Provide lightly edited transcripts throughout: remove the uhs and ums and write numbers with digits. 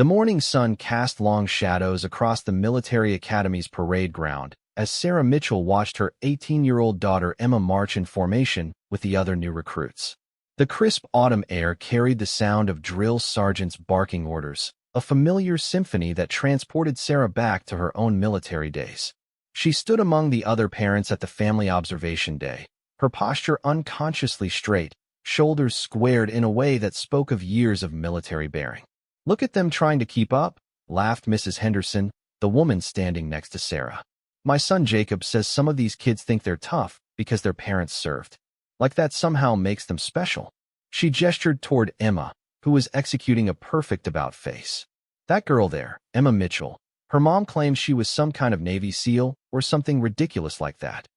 The morning sun cast long shadows across the military academy's parade ground as Sarah Mitchell watched her 18-year-old daughter Emma march in formation with the other new recruits. The crisp autumn air carried the sound of drill sergeants barking orders, a familiar symphony that transported Sarah back to her own military days. She stood among the other parents at the family observation day, her posture unconsciously straight, shoulders squared in a way that spoke of years of military bearing. "Look at them trying to keep up," laughed Mrs. Henderson, the woman standing next to Sarah. "My son Jacob says some of these kids think they're tough because their parents served. Like that somehow makes them special." She gestured toward Emma, who was executing a perfect about-face. "That girl there, Emma Mitchell. Her mom claims she was some kind of Navy SEAL or something ridiculous like that."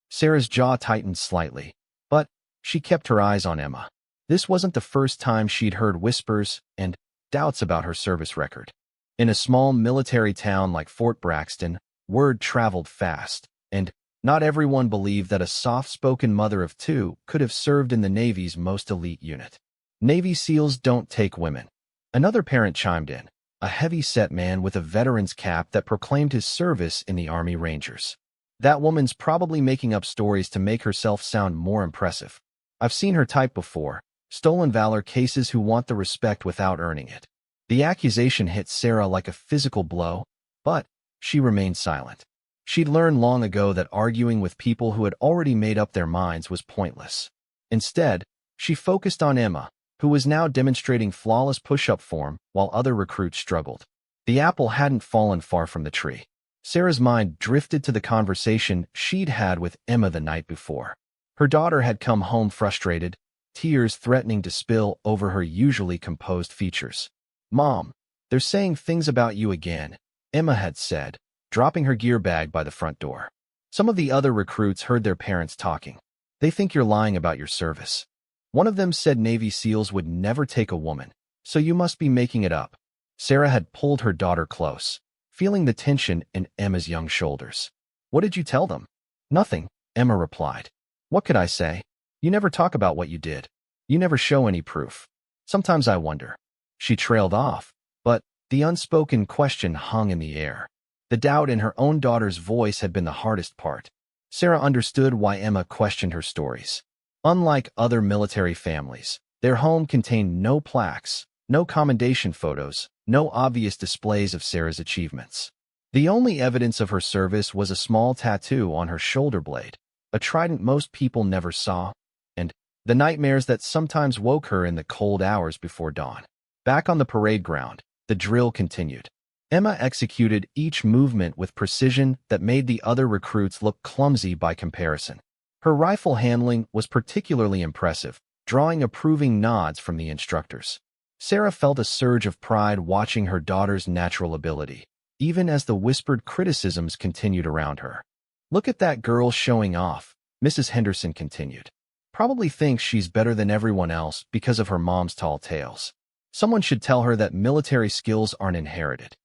Sarah's jaw tightened slightly, but she kept her eyes on Emma. This wasn't the first time she'd heard whispers and doubts about her service record. In a small military town like Fort Braxton, word traveled fast, and not everyone believed that a soft-spoken mother of two could have served in the Navy's most elite unit. "Navy SEALs don't take women." Another parent chimed in, a heavy-set man with a veteran's cap that proclaimed his service in the Army Rangers. "That woman's probably making up stories to make herself sound more impressive. I've seen her type before, stolen valor cases who want the respect without earning it." The accusation hit Sarah like a physical blow, but she remained silent. She'd learned long ago that arguing with people who had already made up their minds was pointless. Instead, she focused on Emma, who was now demonstrating flawless push-up form while other recruits struggled. The apple hadn't fallen far from the tree. Sarah's mind drifted to the conversation she'd had with Emma the night before. Her daughter had come home frustrated, tears threatening to spill over her usually composed features. "Mom, they're saying things about you again," Emma had said, dropping her gear bag by the front door. Some of the other recruits heard their parents talking. "They think you're lying about your service. One of them said Navy SEALs would never take a woman, so you must be making it up." Sarah had pulled her daughter close, feeling the tension in Emma's young shoulders. "What did you tell them?" "Nothing," Emma replied. "What could I say? You never talk about what you did. You never show any proof. Sometimes I wonder." She trailed off, but the unspoken question hung in the air. The doubt in her own daughter's voice had been the hardest part. Sarah understood why Emma questioned her stories. Unlike other military families, their home contained no plaques, no commendation photos, no obvious displays of Sarah's achievements. The only evidence of her service was a small tattoo on her shoulder blade, a trident most people never saw, and the nightmares that sometimes woke her in the cold hours before dawn. Back on the parade ground, the drill continued. Emma executed each movement with precision that made the other recruits look clumsy by comparison. Her rifle handling was particularly impressive, drawing approving nods from the instructors. Sarah felt a surge of pride watching her daughter's natural ability, even as the whispered criticisms continued around her. "Look at that girl showing off," Mrs. Henderson continued. "Probably thinks she's better than everyone else because of her mom's tall tales. Someone should tell her that military skills aren't inherited.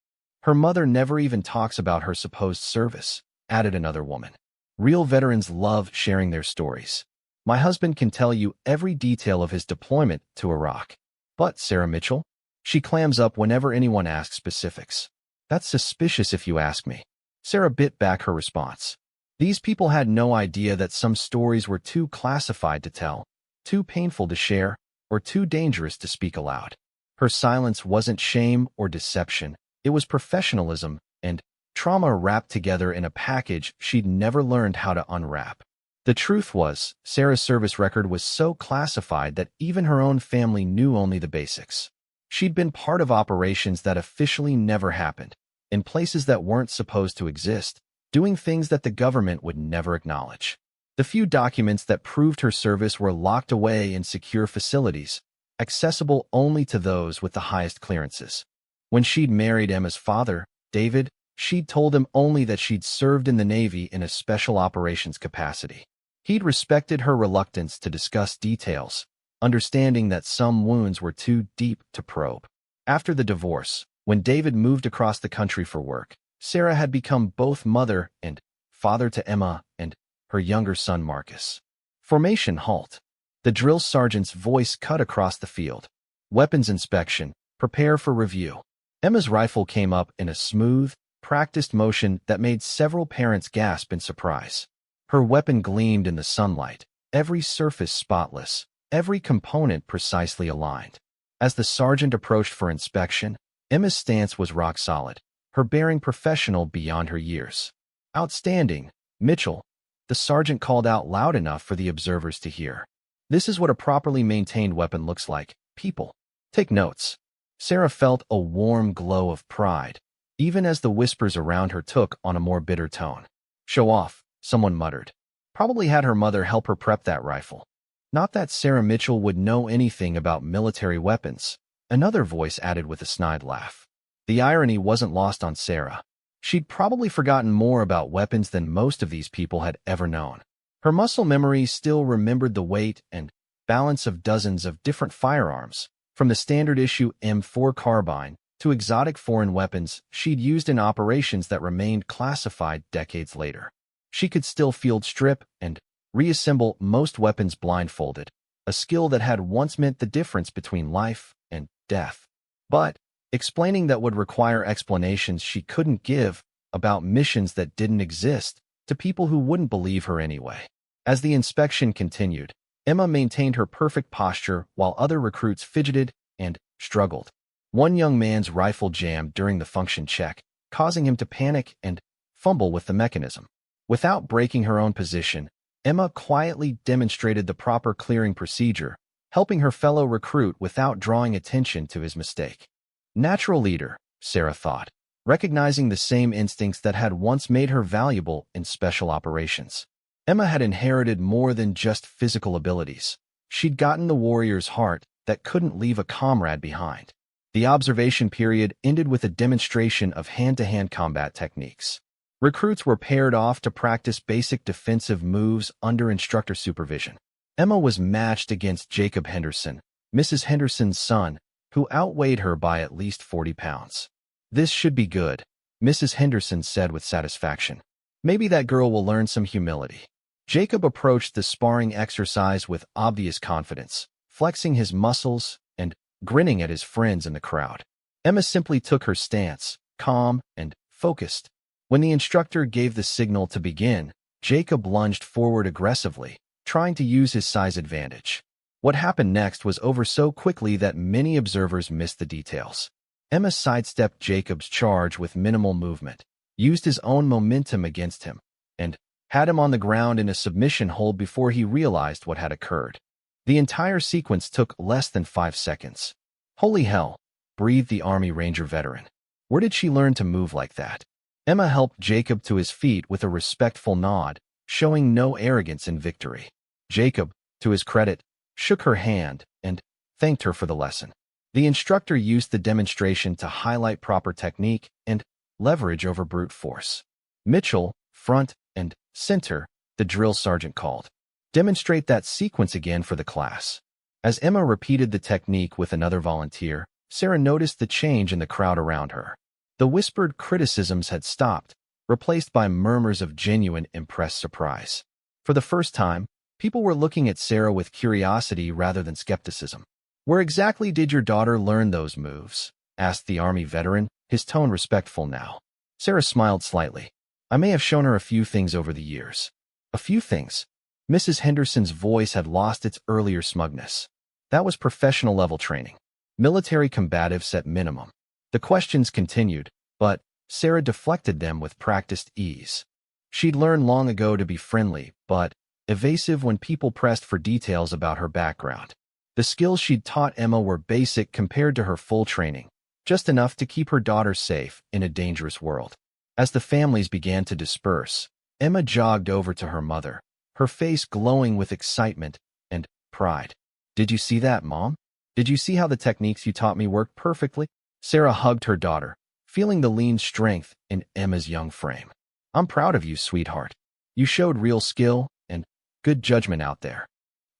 Her mother never even talks about her supposed service," added another woman. "Real veterans love sharing their stories. My husband can tell you every detail of his deployment to Iraq. But, Sarah Mitchell, she clams up whenever anyone asks specifics. That's suspicious if you ask me." Sarah bit back her response. These people had no idea that some stories were too classified to tell, too painful to share, or too dangerous to speak aloud. Her silence wasn't shame or deception. It was professionalism and trauma wrapped together in a package she'd never learned how to unwrap. The truth was, Sarah's service record was so classified that even her own family knew only the basics. She'd been part of operations that officially never happened, in places that weren't supposed to exist, doing things that the government would never acknowledge. The few documents that proved her service were locked away in secure facilities, accessible only to those with the highest clearances. When she'd married Emma's father, David, she'd told him only that she'd served in the Navy in a special operations capacity. He'd respected her reluctance to discuss details, understanding that some wounds were too deep to probe. After the divorce, when David moved across the country for work, Sarah had become both mother and father to Emma and her younger son Marcus. Formation halt. The drill sergeant's voice cut across the field. "Weapons inspection. Prepare for review." Emma's rifle came up in a smooth, practiced motion that made several parents gasp in surprise. Her weapon gleamed in the sunlight, every surface spotless, every component precisely aligned. As the sergeant approached for inspection, Emma's stance was rock solid, her bearing professional beyond her years. "Outstanding, Mitchell," the sergeant called out loud enough for the observers to hear. "This is what a properly maintained weapon looks like, people. Take notes." Sarah felt a warm glow of pride, even as the whispers around her took on a more bitter tone. "Show off," someone muttered. "Probably had her mother help her prep that rifle." "Not that Sarah Mitchell would know anything about military weapons," another voice added with a snide laugh. The irony wasn't lost on Sarah. She'd probably forgotten more about weapons than most of these people had ever known. Her muscle memory still remembered the weight and balance of dozens of different firearms, from the standard-issue M4 carbine to exotic foreign weapons she'd used in operations that remained classified decades later. She could still field strip and reassemble most weapons blindfolded, a skill that had once meant the difference between life and death. But explaining that would require explanations she couldn't give about missions that didn't exist to people who wouldn't believe her anyway. As the inspection continued, Emma maintained her perfect posture while other recruits fidgeted and struggled. One young man's rifle jammed during the function check, causing him to panic and fumble with the mechanism. Without breaking her own position, Emma quietly demonstrated the proper clearing procedure, helping her fellow recruit without drawing attention to his mistake. Natural leader, Sarah thought, recognizing the same instincts that had once made her valuable in special operations. Emma had inherited more than just physical abilities. She'd gotten the warrior's heart that couldn't leave a comrade behind. The observation period ended with a demonstration of hand-to-hand combat techniques. Recruits were paired off to practice basic defensive moves under instructor supervision. Emma was matched against Jacob Henderson, Mrs. Henderson's son, who outweighed her by at least 40 pounds. "This should be good," Mrs. Henderson said with satisfaction. "Maybe that girl will learn some humility." Jacob approached the sparring exercise with obvious confidence, flexing his muscles and grinning at his friends in the crowd. Emma simply took her stance, calm and focused. When the instructor gave the signal to begin, Jacob lunged forward aggressively, trying to use his size advantage. What happened next was over so quickly that many observers missed the details. Emma sidestepped Jacob's charge with minimal movement, used his own momentum against him, and had him on the ground in a submission hold before he realized what had occurred. The entire sequence took less than 5 seconds. "Holy hell," breathed the Army Ranger veteran. "Where did she learn to move like that?" Emma helped Jacob to his feet with a respectful nod, showing no arrogance in victory. Jacob, to his credit, shook her hand and thanked her for the lesson. The instructor used the demonstration to highlight proper technique and leverage over brute force. "Mitchell, front and center," the drill sergeant called. "Demonstrate that sequence again for the class." As Emma repeated the technique with another volunteer, Sarah noticed the change in the crowd around her. The whispered criticisms had stopped, replaced by murmurs of genuine impressed surprise. For the first time, people were looking at Sarah with curiosity rather than skepticism. "Where exactly did your daughter learn those moves?" asked the Army veteran, his tone respectful now. Sarah smiled slightly. "I may have shown her a few things over the years." "A few things?" Mrs. Henderson's voice had lost its earlier smugness. "That was professional-level training. Military combatives at minimum." The questions continued, but Sarah deflected them with practiced ease. She'd learned long ago to be friendly, but evasive when people pressed for details about her background. The skills she'd taught Emma were basic compared to her full training, just enough to keep her daughter safe in a dangerous world. As the families began to disperse, Emma jogged over to her mother, her face glowing with excitement and pride. "Did you see that, Mom? Did you see how the techniques you taught me worked perfectly?" Sarah hugged her daughter, feeling the lean strength in Emma's young frame. "I'm proud of you, sweetheart. You showed real skill and good judgment out there."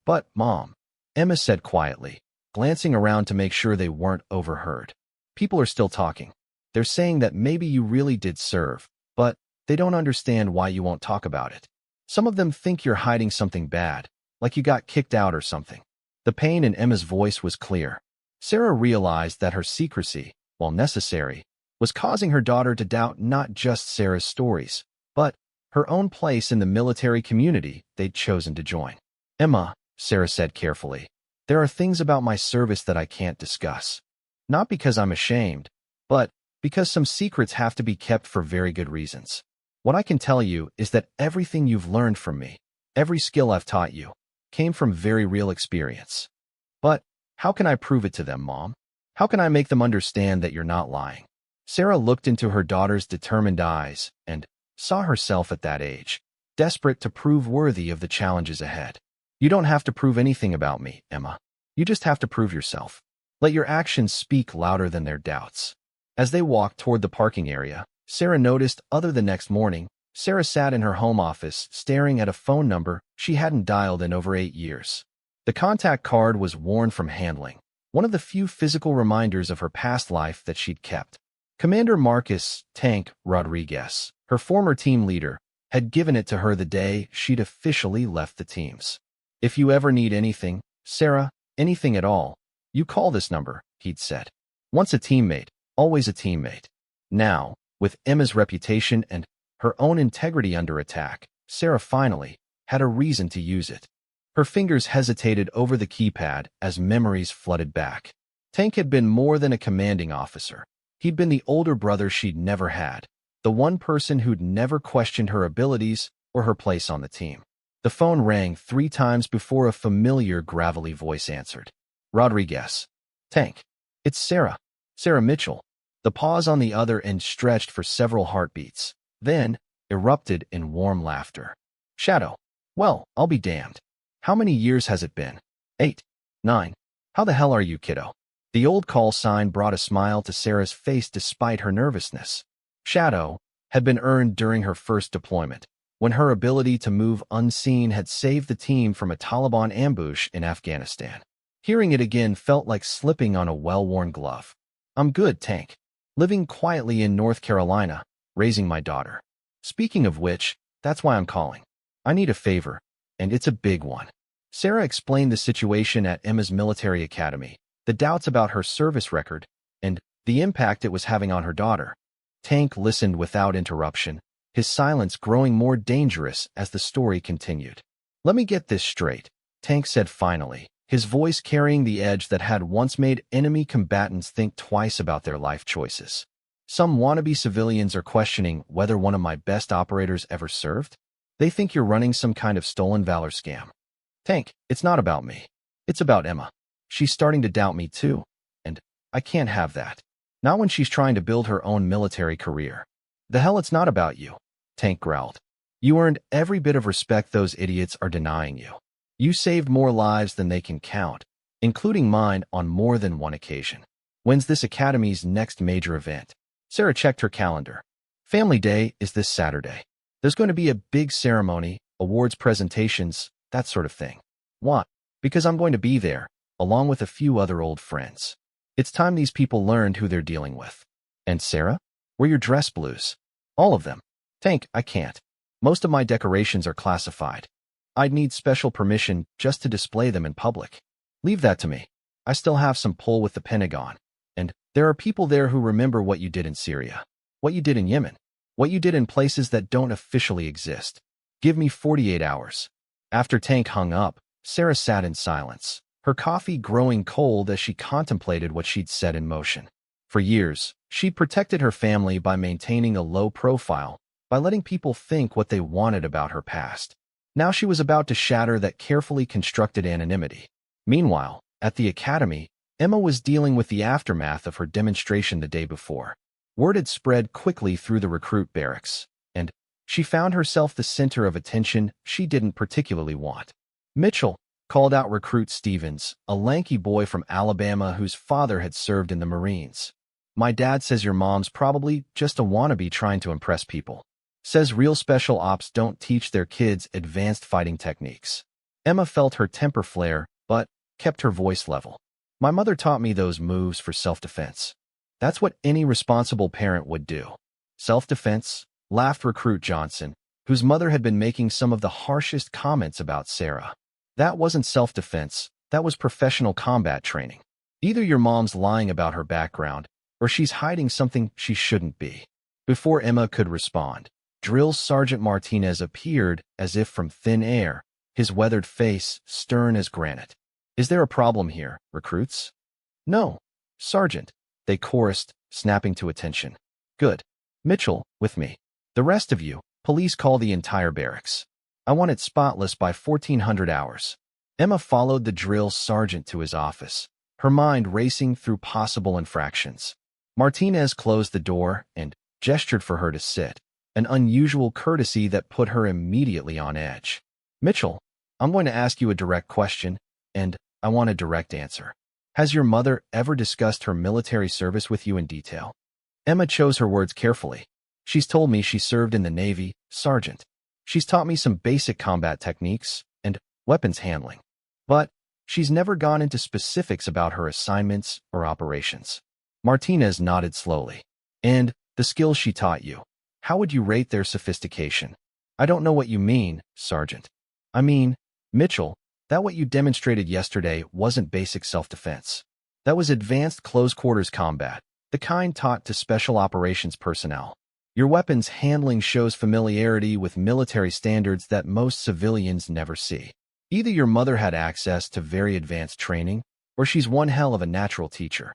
"But, Mom," Emma said quietly, glancing around to make sure they weren't overheard. "People are still talking. They're saying that maybe you really did serve, but they don't understand why you won't talk about it. Some of them think you're hiding something bad, like you got kicked out or something." The pain in Emma's voice was clear. Sarah realized that her secrecy, while necessary, was causing her daughter to doubt not just Sarah's stories, but her own place in the military community they'd chosen to join. "Emma," Sarah said carefully, "there are things about my service that I can't discuss. Not because I'm ashamed, but because some secrets have to be kept for very good reasons. What I can tell you is that everything you've learned from me, every skill I've taught you, came from very real experience. But how can I prove it to them, Mom? How can I make them understand that you're not lying?" Sarah looked into her daughter's determined eyes and saw herself at that age, desperate to prove worthy of the challenges ahead. "You don't have to prove anything about me, Emma. You just have to prove yourself. Let your actions speak louder than their doubts." As they walked toward the parking area, Sarah noticed the next morning, Sarah sat in her home office staring at a phone number she hadn't dialed in over 8 years. The contact card was worn from handling, one of the few physical reminders of her past life that she'd kept. Commander Marcus "Tank" Rodriguez, her former team leader, had given it to her the day she'd officially left the teams. "If you ever need anything, Sarah, anything at all, you call this number," he'd said. Once a teammate, always a teammate. Now, with Emma's reputation and her own integrity under attack, Sarah finally had a reason to use it. Her fingers hesitated over the keypad as memories flooded back. Tank had been more than a commanding officer. He'd been the older brother she'd never had, the one person who'd never questioned her abilities or her place on the team. The phone rang 3 times before a familiar, gravelly voice answered. "Rodriguez. Tank. It's Sarah. Sarah Mitchell." The pause on the other end stretched for several heartbeats, then erupted in warm laughter. "Shadow. Well, I'll be damned. How many years has it been? 8, 9. How the hell are you, kiddo?" The old call sign brought a smile to Sarah's face despite her nervousness. Shadow had been earned during her first deployment, when her ability to move unseen had saved the team from a Taliban ambush in Afghanistan. Hearing it again felt like slipping on a well-worn glove. "I'm good, Tank. Living quietly in North Carolina, raising my daughter. Speaking of which, that's why I'm calling. I need a favor, and it's a big one." Sarah explained the situation at Emma's military academy, the doubts about her service record, and the impact it was having on her daughter. Tank listened without interruption, his silence growing more dangerous as the story continued. "Let me get this straight," Tank said finally, his voice carrying the edge that had once made enemy combatants think twice about their life choices. "Some wannabe civilians are questioning whether one of my best operators ever served. They think you're running some kind of stolen valor scam. Tank, it's not about me. It's about Emma. She's starting to doubt me too, and I can't have that. Not when she's trying to build her own military career." "The hell it's not about you," Tank growled. "You earned every bit of respect those idiots are denying you. You saved more lives than they can count, including mine on more than one occasion. When's this academy's next major event?" Sarah checked her calendar. "Family Day is this Saturday. There's going to be a big ceremony, awards presentations, that sort of thing." "Why?" "Because I'm going to be there, along with a few other old friends. It's time these people learned who they're dealing with." "And Sarah? Wear your dress blues." "All of them." "Tank, I can't. Most of my decorations are classified. I'd need special permission just to display them in public." "Leave that to me. I still have some pull with the Pentagon. And there are people there who remember what you did in Syria, what you did in Yemen, what you did in places that don't officially exist. Give me 48 hours. After Tank hung up, Sarah sat in silence, her coffee growing cold as she contemplated what she'd set in motion. For years, she'd protected her family by maintaining a low profile, by letting people think what they wanted about her past. Now she was about to shatter that carefully constructed anonymity. Meanwhile, at the academy, Emma was dealing with the aftermath of her demonstration the day before. Word had spread quickly through the recruit barracks, and she found herself the center of attention she didn't particularly want. "Mitchell," called out recruit Stevens, a lanky boy from Alabama whose father had served in the Marines. "My dad says your mom's probably just a wannabe trying to impress people. Says real special ops don't teach their kids advanced fighting techniques." Emma felt her temper flare, but kept her voice level. "My mother taught me those moves for self-defense. That's what any responsible parent would do." "Self-defense?" laughed recruit Johnson, whose mother had been making some of the harshest comments about Sarah. "That wasn't self-defense, that was professional combat training. Either your mom's lying about her background, or she's hiding something she shouldn't be. Before Emma could respond, Drill Sergeant Martinez appeared as if from thin air, his weathered face stern as granite. Is there a problem here, recruits? No, Sergeant, they chorused, snapping to attention. Good. Mitchell, with me. The rest of you, police call the entire barracks. I want it spotless by 1400 hours. Emma followed the drill sergeant to his office, her mind racing through possible infractions. Martinez closed the door and gestured for her to sit, an unusual courtesy that put her immediately on edge. Mitchell, I'm going to ask you a direct question, and I want a direct answer. Has your mother ever discussed her military service with you in detail? Emma chose her words carefully. She's told me she served in the Navy, Sergeant. She's taught me some basic combat techniques and weapons handling. But she's never gone into specifics about her assignments or operations. Martinez nodded slowly. And the skills she taught you, how would you rate their sophistication? I don't know what you mean, Sergeant. I mean, Mitchell, that what you demonstrated yesterday wasn't basic self-defense. That was advanced close-quarters combat, the kind taught to special operations personnel. Your weapons handling shows familiarity with military standards that most civilians never see. Either your mother had access to very advanced training, or she's one hell of a natural teacher.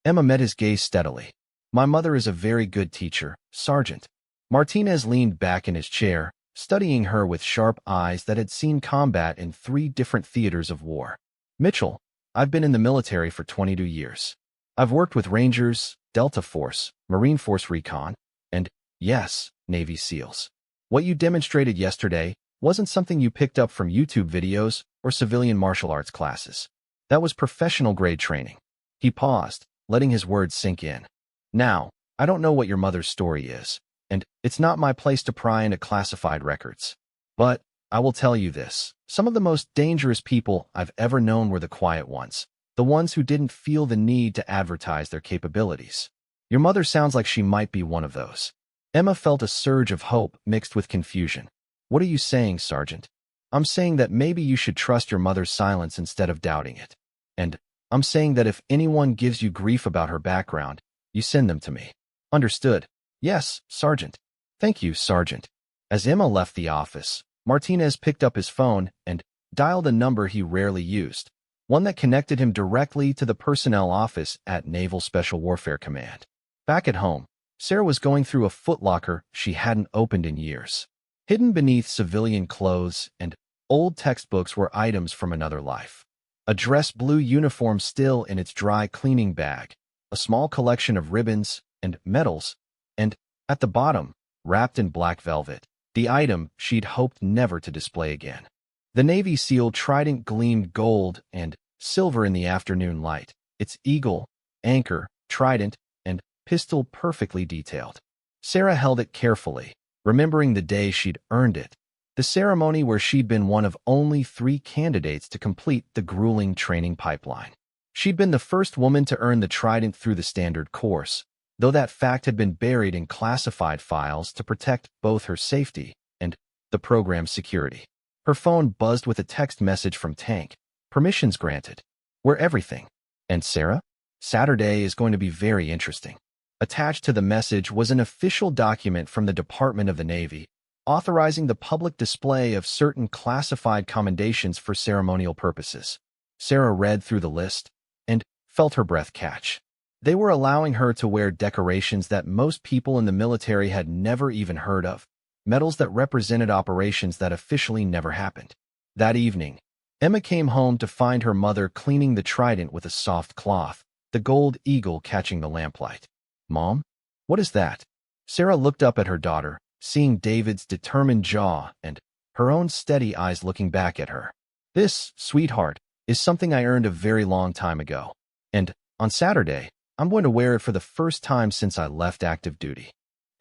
Emma met his gaze steadily. My mother is a very good teacher, Sergeant. Martinez leaned back in his chair, studying her with sharp eyes that had seen combat in 3 different theaters of war. Mitchell, I've been in the military for 22 years. I've worked with Rangers, Delta Force, Marine Force Recon, and, yes, Navy SEALs. What you demonstrated yesterday wasn't something you picked up from YouTube videos or civilian martial arts classes. That was professional-grade training. He paused, letting his words sink in. Now, I don't know what your mother's story is, and it's not my place to pry into classified records. But I will tell you this. Some of the most dangerous people I've ever known were the quiet ones, the ones who didn't feel the need to advertise their capabilities. Your mother sounds like she might be one of those. Emma felt a surge of hope mixed with confusion. What are you saying, Sergeant? I'm saying that maybe you should trust your mother's silence instead of doubting it. And I'm saying that if anyone gives you grief about her background, you send them to me. Understood? Yes, Sergeant. Thank you, Sergeant. As Emma left the office, Martinez picked up his phone and dialed a number he rarely used, one that connected him directly to the personnel office at Naval Special Warfare Command. Back at home, Sarah was going through a footlocker she hadn't opened in years. Hidden beneath civilian clothes and old textbooks were items from another life. A dress blue uniform still in its dry cleaning bag, a small collection of ribbons and medals, and, at the bottom, wrapped in black velvet, the item she'd hoped never to display again. The Navy SEAL trident gleamed gold and silver in the afternoon light, its eagle, anchor, trident, and pistol perfectly detailed. Sarah held it carefully, remembering the day she'd earned it, the ceremony where she'd been one of only 3 candidates to complete the grueling training pipeline. She'd been the first woman to earn the trident through the standard course, though that fact had been buried in classified files to protect both her safety and the program's security. Her phone buzzed with a text message from Tank. Permissions granted. We're everything. And Sarah? Saturday is going to be very interesting. Attached to the message was an official document from the Department of the Navy, authorizing the public display of certain classified commendations for ceremonial purposes. Sarah read through the list and felt her breath catch. They were allowing her to wear decorations that most people in the military had never even heard of, medals that represented operations that officially never happened. That evening, Emma came home to find her mother cleaning the trident with a soft cloth, the gold eagle catching the lamplight. Mom? What is that? Sarah looked up at her daughter, seeing David's determined jaw and her own steady eyes looking back at her. This, sweetheart, is something I earned a very long time ago. And, on Saturday, I'm going to wear it for the first time since I left active duty.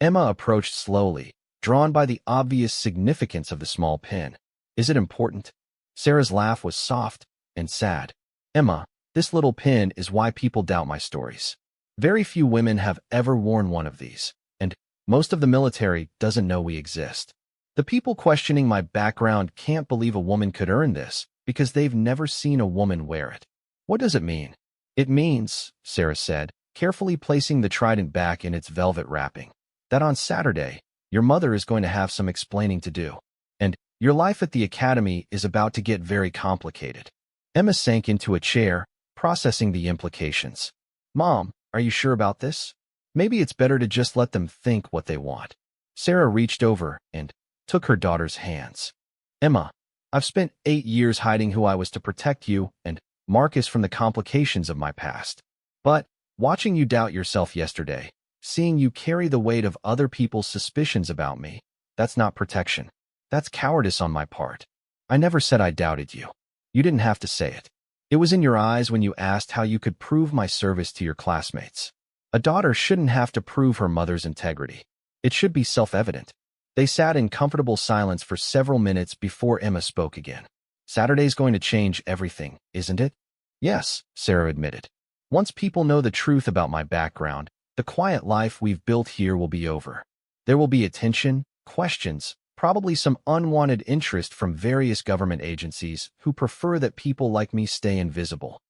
Emma approached slowly, drawn by the obvious significance of the small pin. Is it important? Sarah's laugh was soft and sad. Emma, this little pin is why people doubt my stories. Very few women have ever worn one of these, and most of the military doesn't know we exist. The people questioning my background can't believe a woman could earn this because they've never seen a woman wear it. What does it mean? It means, Sarah said, carefully placing the trident back in its velvet wrapping, "that on Saturday, your mother is going to have some explaining to do. And your life at the academy is about to get very complicated." Emma sank into a chair, processing the implications. "Mom, are you sure about this? Maybe it's better to just let them think what they want." Sarah reached over and took her daughter's hands. "Emma, I've spent 8 years hiding who I was to protect you and Marcus from the complications of my past. But watching you doubt yourself yesterday, seeing you carry the weight of other people's suspicions about me, that's not protection. That's cowardice on my part. I never said I doubted you. You didn't have to say it. It was in your eyes when you asked how you could prove my service to your classmates. A daughter shouldn't have to prove her mother's integrity. It should be self-evident." They sat in comfortable silence for several minutes before Emma spoke again. "Saturday's going to change everything, isn't it?" "Yes," Sarah admitted. "Once people know the truth about my background, the quiet life we've built here will be over. There will be attention, questions, probably some unwanted interest from various government agencies who prefer that people like me stay invisible.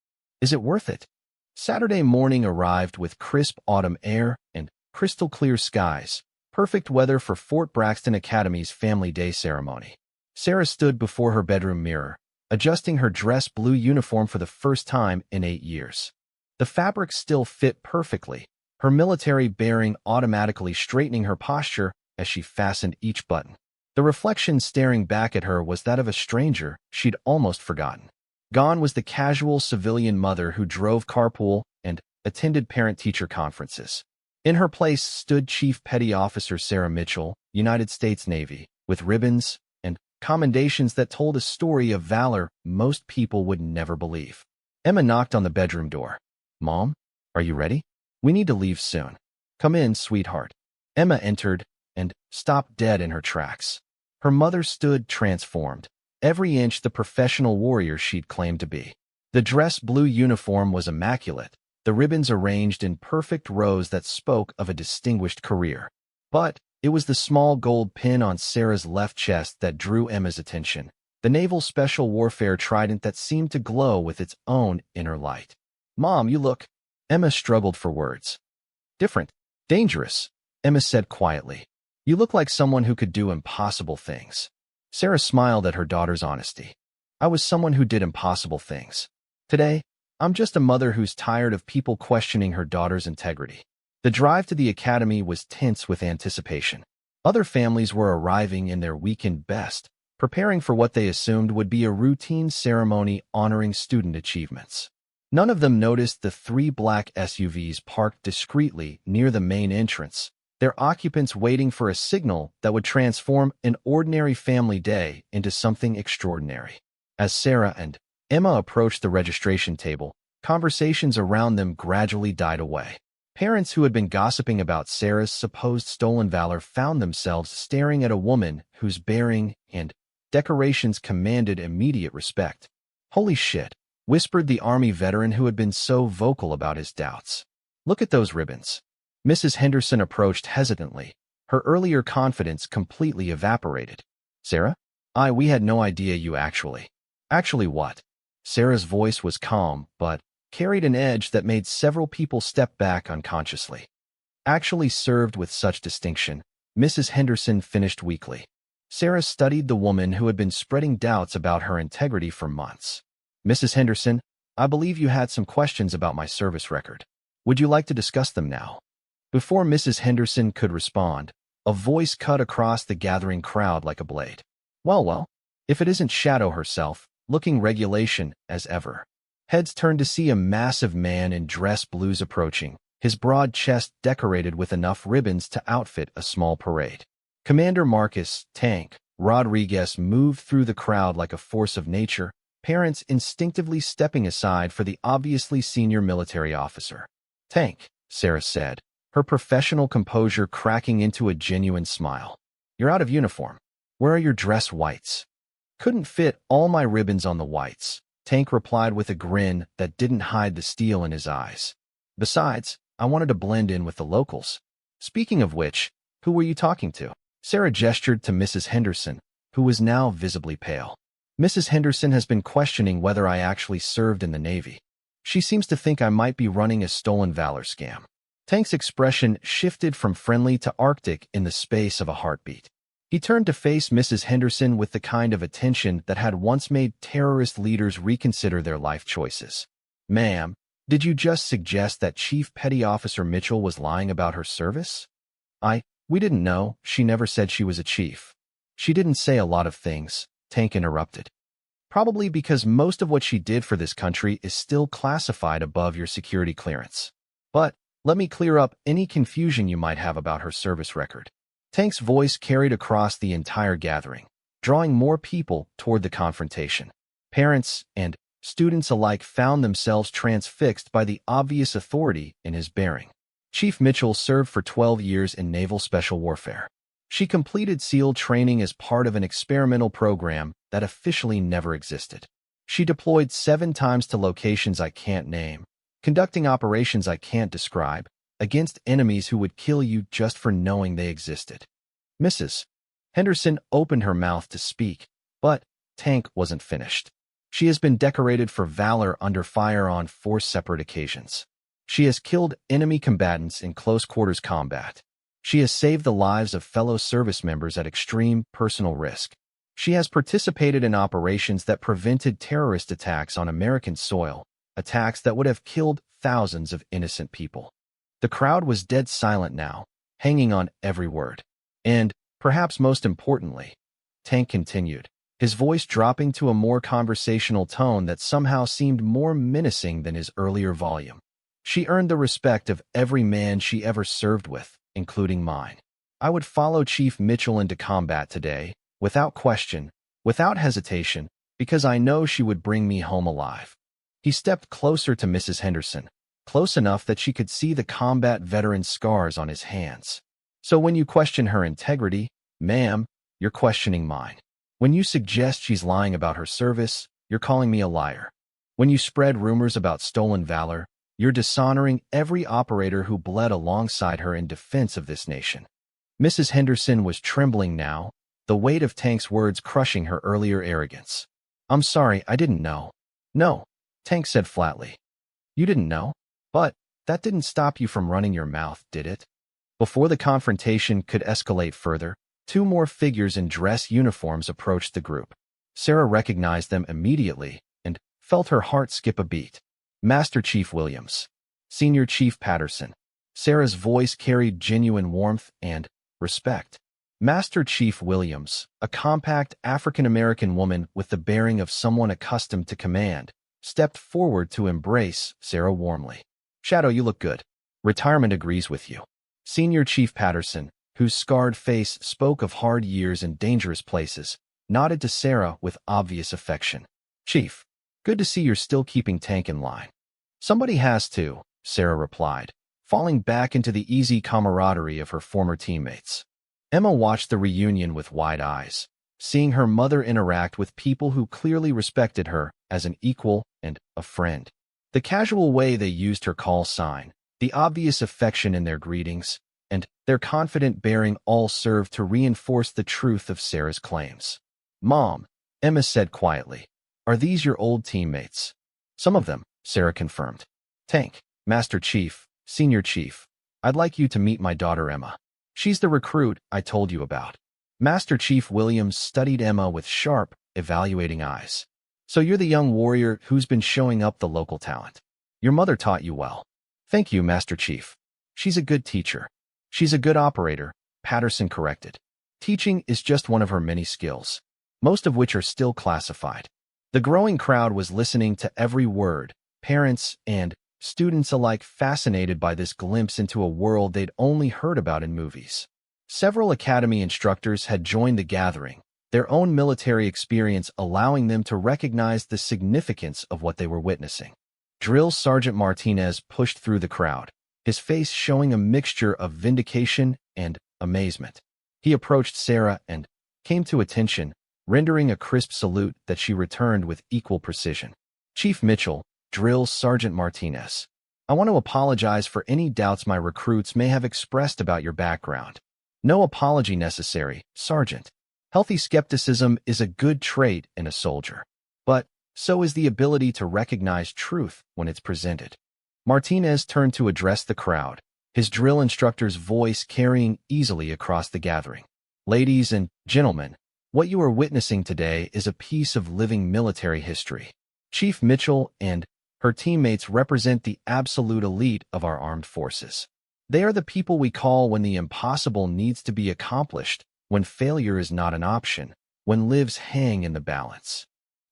Is it worth it?" Saturday morning arrived with crisp autumn air and crystal clear skies, perfect weather for Fort Braxton Academy's Family Day ceremony. Sarah stood before her bedroom mirror, adjusting her dress blue uniform for the first time in 8 years. The fabric still fit perfectly, her military bearing automatically straightening her posture as she fastened each button. The reflection staring back at her was that of a stranger she'd almost forgotten. Gone was the casual civilian mother who drove carpool and attended parent-teacher conferences. In her place stood Chief Petty Officer Sarah Mitchell, United States Navy, with ribbons and commendations that told a story of valor most people would never believe. Emma knocked on the bedroom door. "Mom, are you ready? We need to leave soon." "Come in, sweetheart." Emma entered and stopped dead in her tracks. Her mother stood transformed, every inch the professional warrior she'd claimed to be. The dress blue uniform was immaculate, the ribbons arranged in perfect rows that spoke of a distinguished career. But it was the small gold pin on Sarah's left chest that drew Emma's attention, the Naval Special Warfare trident that seemed to glow with its own inner light. "Mom, you look—" Emma struggled for words. "Different. Dangerous," Emma said quietly. "You look like someone who could do impossible things." Sarah smiled at her daughter's honesty. "I was someone who did impossible things. Today, I'm just a mother who's tired of people questioning her daughter's integrity." The drive to the academy was tense with anticipation. Other families were arriving in their weekend best, preparing for what they assumed would be a routine ceremony honoring student achievements. None of them noticed the 3 black SUVs parked discreetly near the main entrance, their occupants waiting for a signal that would transform an ordinary family day into something extraordinary. As Sarah and Emma approached the registration table, conversations around them gradually died away. Parents who had been gossiping about Sarah's supposed stolen valor found themselves staring at a woman whose bearing and decorations commanded immediate respect. "Holy shit," whispered the Army veteran who had been so vocal about his doubts. "Look at those ribbons." Mrs. Henderson approached hesitantly, her earlier confidence completely evaporated. "Sarah? We had no idea you actually." "Actually what?" Sarah's voice was calm, but carried an edge that made several people step back unconsciously. "Actually served with such distinction," Mrs. Henderson finished weakly. Sarah studied the woman who had been spreading doubts about her integrity for months. "Mrs. Henderson, I believe you had some questions about my service record. Would you like to discuss them now?" Before Mrs. Henderson could respond, a voice cut across the gathering crowd like a blade. Well, if it isn't Shadow herself, looking regulation as ever." Heads turned to see a massive man in dress blues approaching, his broad chest decorated with enough ribbons to outfit a small parade. Commander Marcus "Tank" Rodriguez moved through the crowd like a force of nature, parents instinctively stepping aside for the obviously senior military officer. "Tank," Sarah said, her professional composure cracking into a genuine smile. "You're out of uniform. Where are your dress whites?" "Couldn't fit all my ribbons on the whites," Tank replied with a grin that didn't hide the steel in his eyes. "Besides, I wanted to blend in with the locals." "Speaking of which, who were you talking to?" Sarah gestured to Mrs. Henderson, who was now visibly pale. "Mrs. Henderson has been questioning whether I actually served in the Navy." She seems to think I might be running a stolen valor scam. Tank's expression shifted from friendly to arctic in the space of a heartbeat. He turned to face Mrs. Henderson with the kind of attention that had once made terrorist leaders reconsider their life choices. "Ma'am, did you just suggest that Chief Petty Officer Mitchell was lying about her service?" We didn't know. She never said she was a chief." "She didn't say a lot of things," Tank interrupted. "Probably because most of what she did for this country is still classified above your security clearance. But let me clear up any confusion you might have about her service record." Tank's voice carried across the entire gathering, drawing more people toward the confrontation. Parents and students alike found themselves transfixed by the obvious authority in his bearing. Chief Mitchell served for 12 years in naval special warfare. She completed SEAL training as part of an experimental program that officially never existed. She deployed 7 times to locations I can't name, conducting operations I can't describe, against enemies who would kill you just for knowing they existed. Mrs. Henderson opened her mouth to speak, but Tank wasn't finished. "She has been decorated for valor under fire on 4 separate occasions. She has killed enemy combatants in close-quarters combat. She has saved the lives of fellow service members at extreme personal risk. She has participated in operations that prevented terrorist attacks on American soil, attacks that would have killed thousands of innocent people." The crowd was dead silent now, hanging on every word. "And, perhaps most importantly," Tank continued, his voice dropping to a more conversational tone that somehow seemed more menacing than his earlier volume, "she earned the respect of every man she ever served with, including mine. I would follow Chief Mitchell into combat today, without question, without hesitation, because I know she would bring me home alive." He stepped closer to Mrs. Henderson, close enough that she could see the combat veteran's scars on his hands. "So when you question her integrity, ma'am, you're questioning mine. When you suggest she's lying about her service, you're calling me a liar. When you spread rumors about stolen valor, you're dishonoring every operator who bled alongside her in defense of this nation." Mrs. Henderson was trembling now, the weight of Tank's words crushing her earlier arrogance. "I'm sorry, I didn't know." "No," Tank said flatly. "You didn't know? But that didn't stop you from running your mouth, did it?" Before the confrontation could escalate further, 2 more figures in dress uniforms approached the group. Sarah recognized them immediately and felt her heart skip a beat. Master Chief Williams, Senior Chief Patterson. Sarah's voice carried genuine warmth and respect. Master Chief Williams, a compact African-American woman with the bearing of someone accustomed to command, stepped forward to embrace Sarah warmly. "Shadow, you look good. Retirement agrees with you." Senior Chief Patterson, whose scarred face spoke of hard years and dangerous places, nodded to Sarah with obvious affection. "Chief, good to see you're still keeping Tank in line." "Somebody has to," Sarah replied, falling back into the easy camaraderie of her former teammates. Emma watched the reunion with wide eyes, seeing her mother interact with people who clearly respected her as an equal and a friend. The casual way they used her call sign, the obvious affection in their greetings, and their confident bearing all served to reinforce the truth of Sarah's claims. "Mom," Emma said quietly, "are these your old teammates?" "Some of them," Sarah confirmed. "Tank, Master Chief, Senior Chief, I'd like you to meet my daughter Emma. She's the recruit I told you about." Master Chief Williams studied Emma with sharp, evaluating eyes. "So you're the young warrior who's been showing up the local talent. Your mother taught you well." "Thank you, Master Chief. She's a good teacher." "She's a good operator," Patterson corrected. "Teaching is just one of her many skills, most of which are still classified." The growing crowd was listening to every word, parents and students alike fascinated by this glimpse into a world they'd only heard about in movies. Several academy instructors had joined the gathering, their own military experience allowing them to recognize the significance of what they were witnessing. Drill Sergeant Martinez pushed through the crowd, his face showing a mixture of vindication and amazement. He approached Sarah and came to attention, rendering a crisp salute that she returned with equal precision. "Chief Mitchell," Drill Sergeant Martinez, "I want to apologize for any doubts my recruits may have expressed about your background." "No apology necessary, Sergeant. Healthy skepticism is a good trait in a soldier. But So is the ability to recognize truth when it's presented. Martinez turned to address the crowd, his drill instructor's voice carrying easily across the gathering. Ladies and gentlemen, what you are witnessing today is a piece of living military history. Chief Mitchell and her teammates represent the absolute elite of our armed forces. They are the people we call when the impossible needs to be accomplished, when failure is not an option, when lives hang in the balance.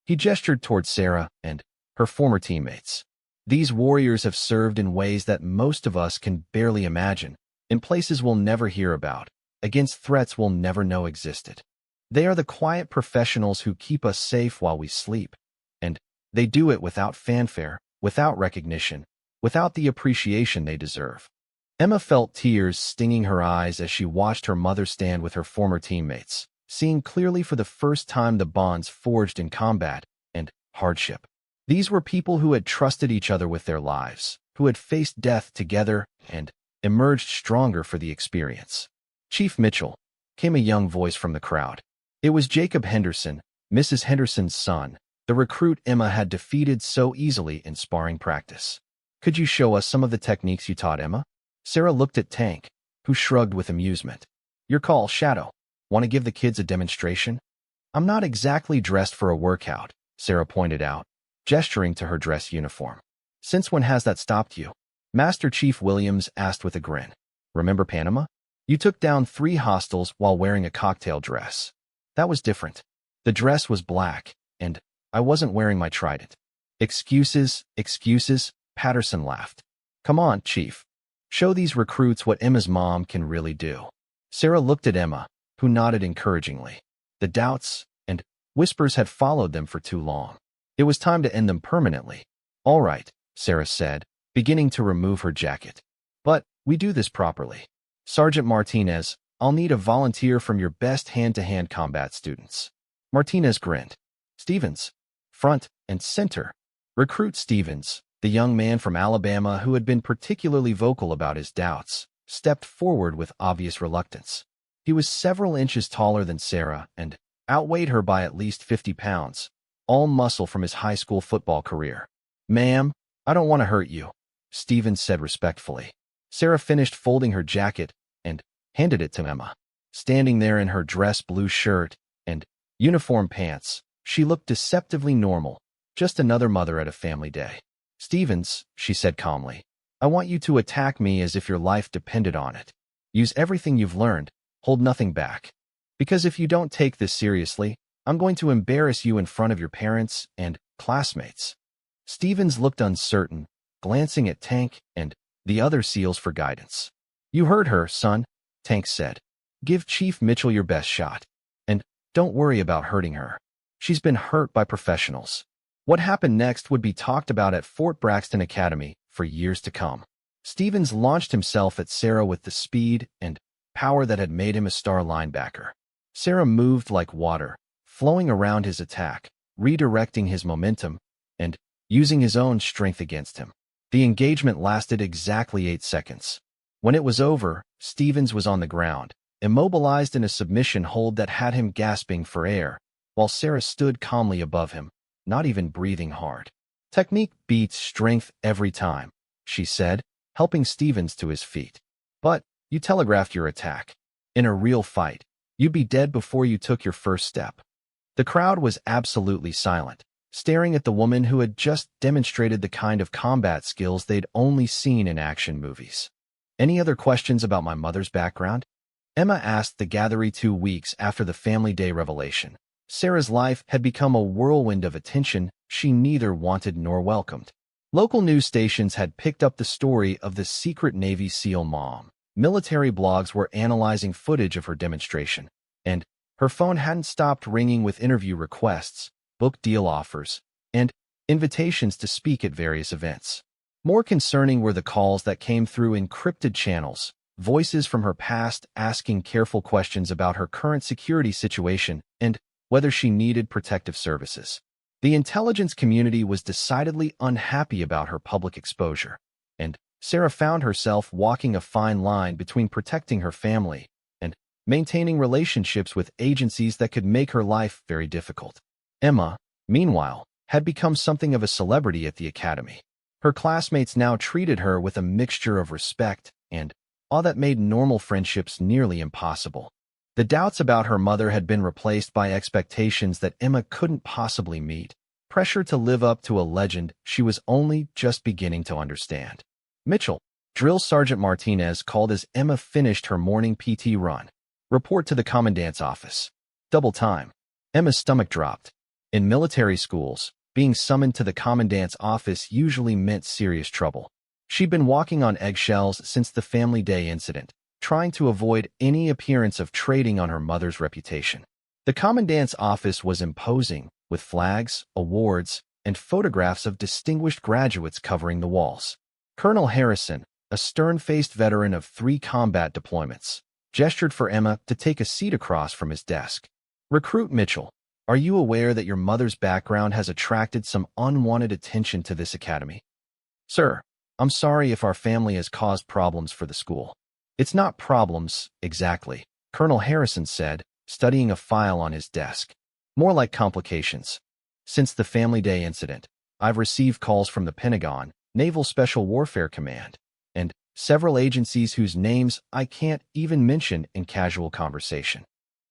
He gestured toward Sarah and her former teammates. These warriors have served in ways that most of us can barely imagine, in places we'll never hear about, against threats we'll never know existed. They are the quiet professionals who keep us safe while we sleep, and they do it without fanfare, without recognition, without the appreciation they deserve. Emma felt tears stinging her eyes as she watched her mother stand with her former teammates, seeing clearly for the first time the bonds forged in combat and hardship. These were people who had trusted each other with their lives, who had faced death together and emerged stronger for the experience. Chief Mitchell, came a young voice from the crowd. It was Jacob Henderson, Mrs. Henderson's son, the recruit Emma had defeated so easily in sparring practice. Could you show us some of the techniques you taught Emma? Sarah looked at Tank, who shrugged with amusement. Your call, Shadow. Want to give the kids a demonstration? I'm not exactly dressed for a workout, Sarah pointed out, gesturing to her dress uniform. Since when has that stopped you? Master Chief Williams asked with a grin. Remember Panama? You took down 3 hostiles while wearing a cocktail dress. That was different. The dress was black, and I wasn't wearing my trident. Excuses, Patterson laughed. Come on, Chief. Show these recruits what Emma's mom can really do. Sarah looked at Emma, who nodded encouragingly. The doubts and whispers had followed them for too long. It was time to end them permanently. All right, Sarah said, beginning to remove her jacket. But we do this properly. Sergeant Martinez, I'll need a volunteer from your best hand-to-hand combat students. Martinez grinned. Stevens, front and center. Recruit Stevens, the young man from Alabama who had been particularly vocal about his doubts, stepped forward with obvious reluctance. He was several inches taller than Sarah and outweighed her by at least 50 pounds, all muscle from his high school football career. Ma'am, I don't want to hurt you, Stevens said respectfully. Sarah finished folding her jacket and handed it to Emma. Standing there in her dress blue shirt and uniform pants, she looked deceptively normal, just another mother at a family day. Stevens, she said calmly, I want you to attack me as if your life depended on it. Use everything you've learned, hold nothing back. Because if you don't take this seriously, I'm going to embarrass you in front of your parents and classmates. Stevens looked uncertain, glancing at Tank and the other SEALs for guidance. You heard her, son, Tank said. Give Chief Mitchell your best shot. And don't worry about hurting her. She's been hurt by professionals. What happened next would be talked about at Fort Braxton Academy for years to come. Stevens launched himself at Sarah with the speed and power that had made him a star linebacker. Sarah moved like water, flowing around his attack, redirecting his momentum, and using his own strength against him. The engagement lasted exactly 8 seconds. When it was over, Stevens was on the ground, immobilized in a submission hold that had him gasping for air, while Sarah stood calmly above him, not even breathing hard. Technique beats strength every time, she said, helping Stevens to his feet. But you telegraphed your attack. In a real fight, you'd be dead before you took your first step. The crowd was absolutely silent, staring at the woman who had just demonstrated the kind of combat skills they'd only seen in action movies. Any other questions about my mother's background? Emma asked the gathering 2 weeks after the Family Day revelation. Sarah's life had become a whirlwind of attention she neither wanted nor welcomed. Local news stations had picked up the story of the secret Navy SEAL mom. Military blogs were analyzing footage of her demonstration, and her phone hadn't stopped ringing with interview requests, book deal offers, and invitations to speak at various events. More concerning were the calls that came through encrypted channels, voices from her past asking careful questions about her current security situation and whether she needed protective services. The intelligence community was decidedly unhappy about her public exposure, and Sarah found herself walking a fine line between protecting her family and maintaining relationships with agencies that could make her life very difficult. Emma, meanwhile, had become something of a celebrity at the academy. Her classmates now treated her with a mixture of respect and awe that made normal friendships nearly impossible. The doubts about her mother had been replaced by expectations that Emma couldn't possibly meet, pressure to live up to a legend she was only just beginning to understand. Mitchell, Drill Sergeant Martinez called as Emma finished her morning PT run. Report to the commandant's office. Double time. Emma's stomach dropped. In military schools, being summoned to the commandant's office usually meant serious trouble. She'd been walking on eggshells since the Family Day incident, trying to avoid any appearance of trading on her mother's reputation. The commandant's office was imposing, with flags, awards, and photographs of distinguished graduates covering the walls. Colonel Harrison, a stern-faced veteran of 3 combat deployments, gestured for Emma to take a seat across from his desk. Recruit Mitchell, are you aware that your mother's background has attracted some unwanted attention to this academy? Sir, I'm sorry if our family has caused problems for the school. It's not problems, exactly, Colonel Harrison said, studying a file on his desk. More like complications. Since the Family Day incident, I've received calls from the Pentagon, Naval Special Warfare Command, and several agencies whose names I can't even mention in casual conversation.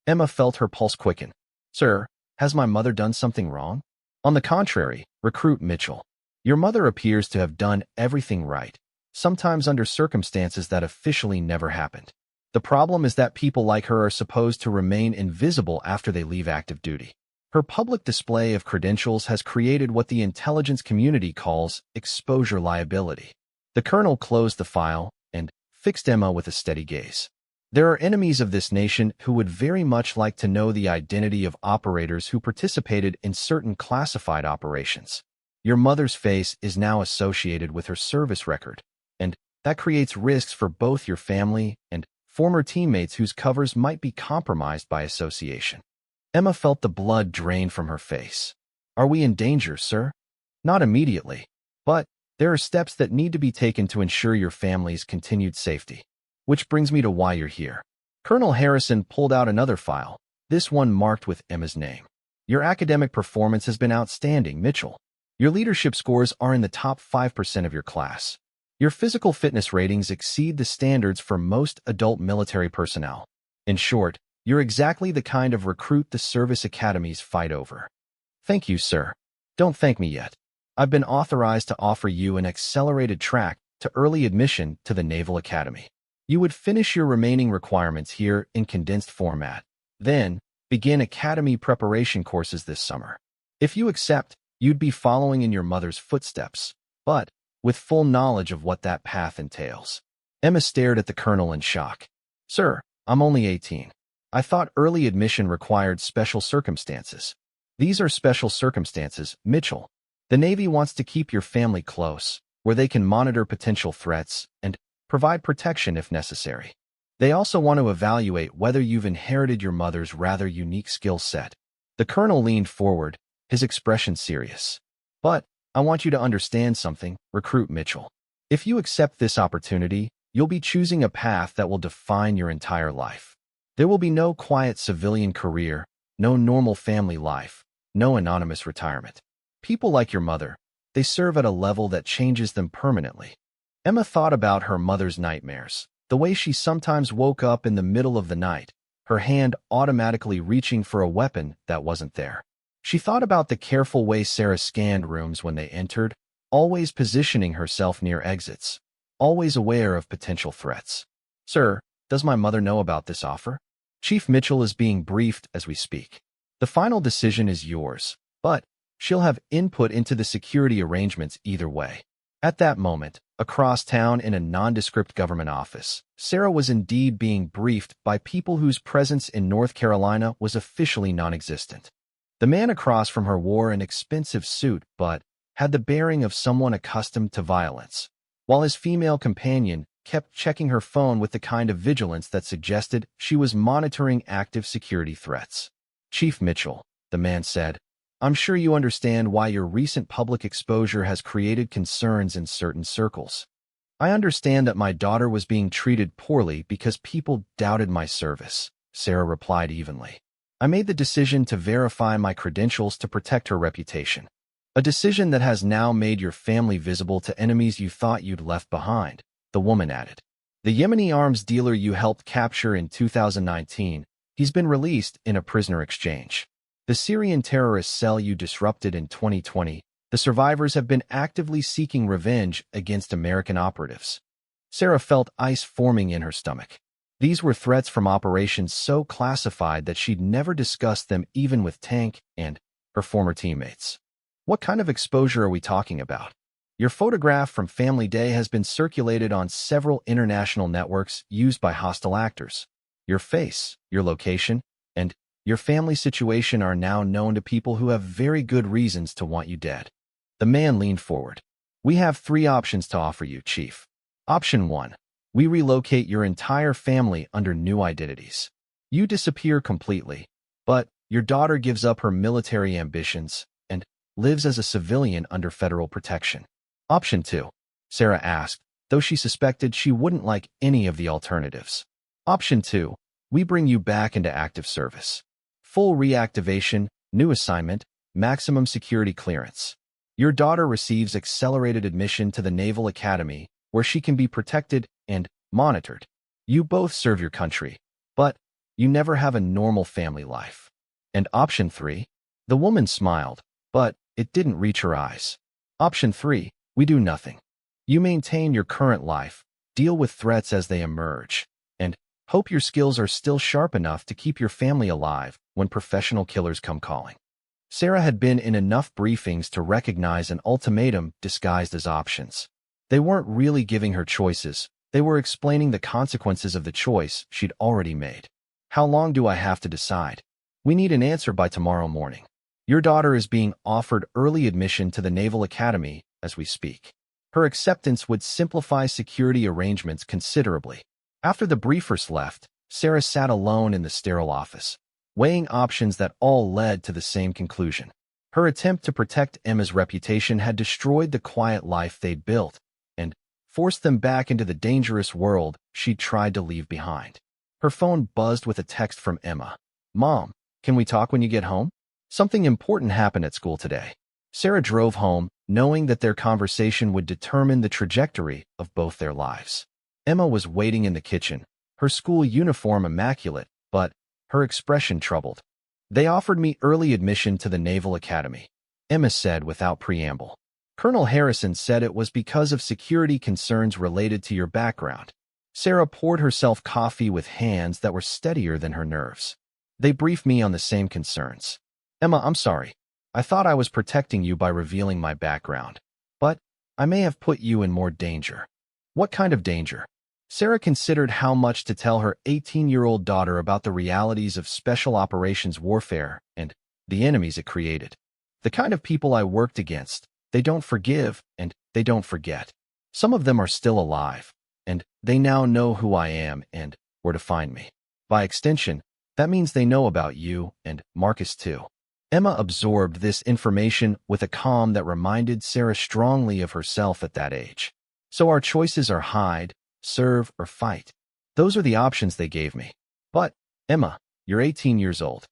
Emma felt her pulse quicken. Sir, has my mother done something wrong? On the contrary, Recruit Mitchell, your mother appears to have done everything right, sometimes under circumstances that officially never happened. The problem is that people like her are supposed to remain invisible after they leave active duty. Her public display of credentials has created what the intelligence community calls exposure liability. The colonel closed the file and fixed Emma with a steady gaze. There are enemies of this nation who would very much like to know the identity of operators who participated in certain classified operations. Your mother's face is now associated with her service record, and that creates risks for both your family and former teammates whose covers might be compromised by association. Emma felt the blood drain from her face. Are we in danger, sir? Not immediately, but there are steps that need to be taken to ensure your family's continued safety. Which brings me to why you're here. Colonel Harrison pulled out another file, this one marked with Emma's name. Your academic performance has been outstanding, Mitchell. Your leadership scores are in the top 5% of your class. Your physical fitness ratings exceed the standards for most adult military personnel. In short, you're exactly the kind of recruit the service academies fight over. Thank you, sir. Don't thank me yet. I've been authorized to offer you an accelerated track to early admission to the Naval Academy. You would finish your remaining requirements here in condensed format, then begin academy preparation courses this summer. If you accept, you'd be following in your mother's footsteps, but with full knowledge of what that path entails. Emma stared at the colonel in shock. Sir, I'm only 18. I thought early admission required special circumstances. These are special circumstances, Mitchell. The Navy wants to keep your family close, where they can monitor potential threats and provide protection if necessary. They also want to evaluate whether you've inherited your mother's rather unique skill set. The colonel leaned forward, his expression serious. But I want you to understand something, Recruit Mitchell. If you accept this opportunity, you'll be choosing a path that will define your entire life. There will be no quiet civilian career, no normal family life, no anonymous retirement. People like your mother, they serve at a level that changes them permanently. Emma thought about her mother's nightmares, the way she sometimes woke up in the middle of the night, her hand automatically reaching for a weapon that wasn't there. She thought about the careful way Sarah scanned rooms when they entered, always positioning herself near exits, always aware of potential threats. Sir, does my mother know about this offer? Chief Mitchell is being briefed as we speak. The final decision is yours, but she'll have input into the security arrangements either way. At that moment, across town in a nondescript government office, Sarah was indeed being briefed by people whose presence in North Carolina was officially non-existent. The man across from her wore an expensive suit but had the bearing of someone accustomed to violence, while his female companion kept checking her phone with the kind of vigilance that suggested she was monitoring active security threats. Chief Mitchell, the man said, I'm sure you understand why your recent public exposure has created concerns in certain circles. I understand that my daughter was being treated poorly because people doubted my service, Sarah replied evenly. I made the decision to verify my credentials to protect her reputation. A decision that has now made your family visible to enemies you thought you'd left behind, the woman added. The Yemeni arms dealer you helped capture in 2019, he's been released in a prisoner exchange. The Syrian terrorist cell you disrupted in 2020, the survivors have been actively seeking revenge against American operatives. Sarah felt ice forming in her stomach. These were threats from operations so classified that she'd never discussed them even with Tank and her former teammates. What kind of exposure are we talking about? Your photograph from Family Day has been circulated on several international networks used by hostile actors. Your face, your location, and your family situation are now known to people who have very good reasons to want you dead. The man leaned forward. We have 3 options to offer you, Chief. Option 1. We relocate your entire family under new identities. You disappear completely, but your daughter gives up her military ambitions and lives as a civilian under federal protection. Option 2. Sarah asked, though she suspected she wouldn't like any of the alternatives. Option 2. We bring you back into active service. Full reactivation, new assignment, maximum security clearance. Your daughter receives accelerated admission to the Naval Academy, where she can be protected and monitored. You both serve your country, but you never have a normal family life. And option 3? The woman smiled, but it didn't reach her eyes. Option 3, we do nothing. You maintain your current life, deal with threats as they emerge, and hope your skills are still sharp enough to keep your family alive when professional killers come calling. Sarah had been in enough briefings to recognize an ultimatum disguised as options. They weren't really giving her choices, they were explaining the consequences of the choice she'd already made. How long do I have to decide? We need an answer by tomorrow morning. Your daughter is being offered early admission to the Naval Academy as we speak. Her acceptance would simplify security arrangements considerably. After the briefers left, Sarah sat alone in the sterile office, weighing options that all led to the same conclusion. Her attempt to protect Emma's reputation had destroyed the quiet life they'd built and forced them back into the dangerous world she'd tried to leave behind. Her phone buzzed with a text from Emma. Mom, can we talk when you get home? Something important happened at school today. Sarah drove home, knowing that their conversation would determine the trajectory of both their lives. Emma was waiting in the kitchen, her school uniform immaculate, but her expression troubled. They offered me early admission to the Naval Academy, Emma said without preamble. Colonel Harrison said it was because of security concerns related to your background. Sarah poured herself coffee with hands that were steadier than her nerves. They briefed me on the same concerns. Emma, I'm sorry. I thought I was protecting you by revealing my background. But I may have put you in more danger. What kind of danger? Sarah considered how much to tell her 18-year-old daughter about the realities of special operations warfare and the enemies it created. The kind of people I worked against, they don't forgive and they don't forget. Some of them are still alive, and they now know who I am and where to find me. By extension, that means they know about you and Marcus too. Emma absorbed this information with a calm that reminded Sarah strongly of herself at that age. So our choices are hide, serve, or fight. Those are the options they gave me. But, Emma, you're 18 years old.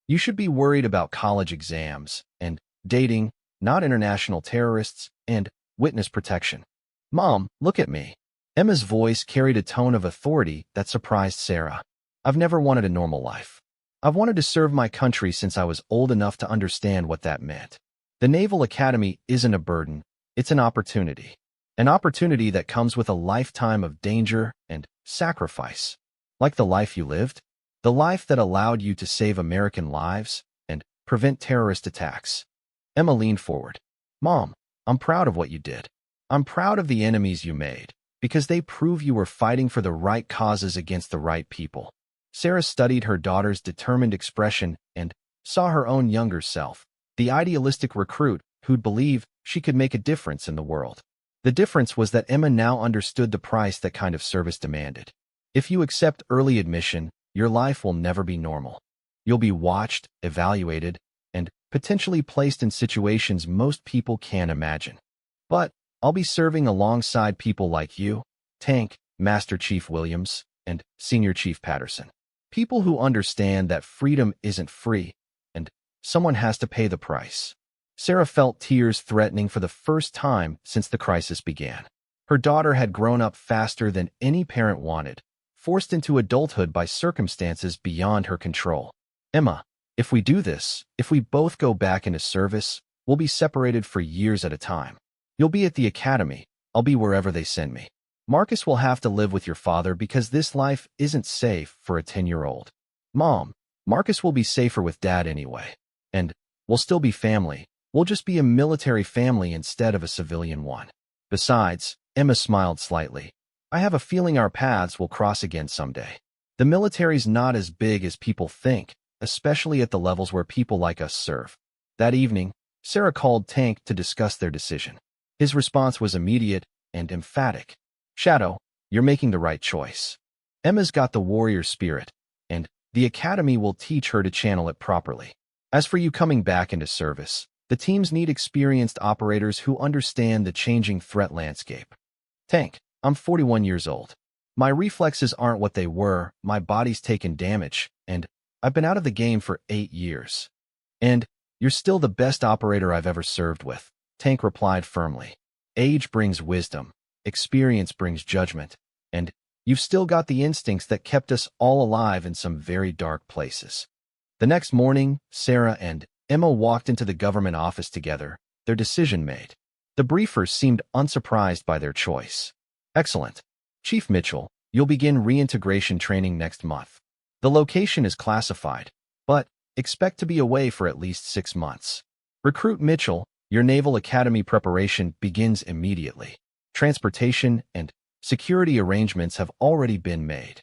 You should be worried about college exams and dating, not international terrorists, and witness protection. Mom, look at me. Emma's voice carried a tone of authority that surprised Sarah. I've never wanted a normal life. I've wanted to serve my country since I was old enough to understand what that meant. The Naval Academy isn't a burden, it's an opportunity. An opportunity that comes with a lifetime of danger and sacrifice. Like the life you lived, the life that allowed you to save American lives and prevent terrorist attacks. Emma leaned forward. Mom, I'm proud of what you did. I'm proud of the enemies you made, because they prove you were fighting for the right causes against the right people. Sarah studied her daughter's determined expression and saw her own younger self, the idealistic recruit who'd believe she could make a difference in the world. The difference was that Emma now understood the price that kind of service demanded. If you accept early admission, your life will never be normal. You'll be watched, evaluated, and potentially placed in situations most people can't imagine. But I'll be serving alongside people like you, Tank, Master Chief Williams, and Senior Chief Patterson. People who understand that freedom isn't free, and someone has to pay the price. Sarah felt tears threatening for the first time since the crisis began. Her daughter had grown up faster than any parent wanted, forced into adulthood by circumstances beyond her control. Emma, if we do this, if we both go back into service, we'll be separated for years at a time. You'll be at the academy. I'll be wherever they send me. Marcus will have to live with your father because this life isn't safe for a 10-year-old. Mom, Marcus will be safer with Dad anyway. And we'll still be family. We'll just be a military family instead of a civilian one. Besides, Emma smiled slightly, I have a feeling our paths will cross again someday. The military's not as big as people think, especially at the levels where people like us serve. That evening, Sarah called Tank to discuss their decision. His response was immediate and emphatic. Shadow, you're making the right choice. Emma's got the warrior spirit, and the academy will teach her to channel it properly. As for you coming back into service, the teams need experienced operators who understand the changing threat landscape. Tank, I'm 41 years old. My reflexes aren't what they were, my body's taken damage, and I've been out of the game for 8 years. And you're still the best operator I've ever served with, Tank replied firmly. Age brings wisdom, experience brings judgment, and you've still got the instincts that kept us all alive in some very dark places. The next morning, Sarah and Emma walked into the government office together, their decision made. The briefers seemed unsurprised by their choice. Excellent. Chief Mitchell, you'll begin reintegration training next month. The location is classified, but expect to be away for at least 6 months. Recruit Mitchell, your Naval Academy preparation begins immediately. Transportation and security arrangements have already been made.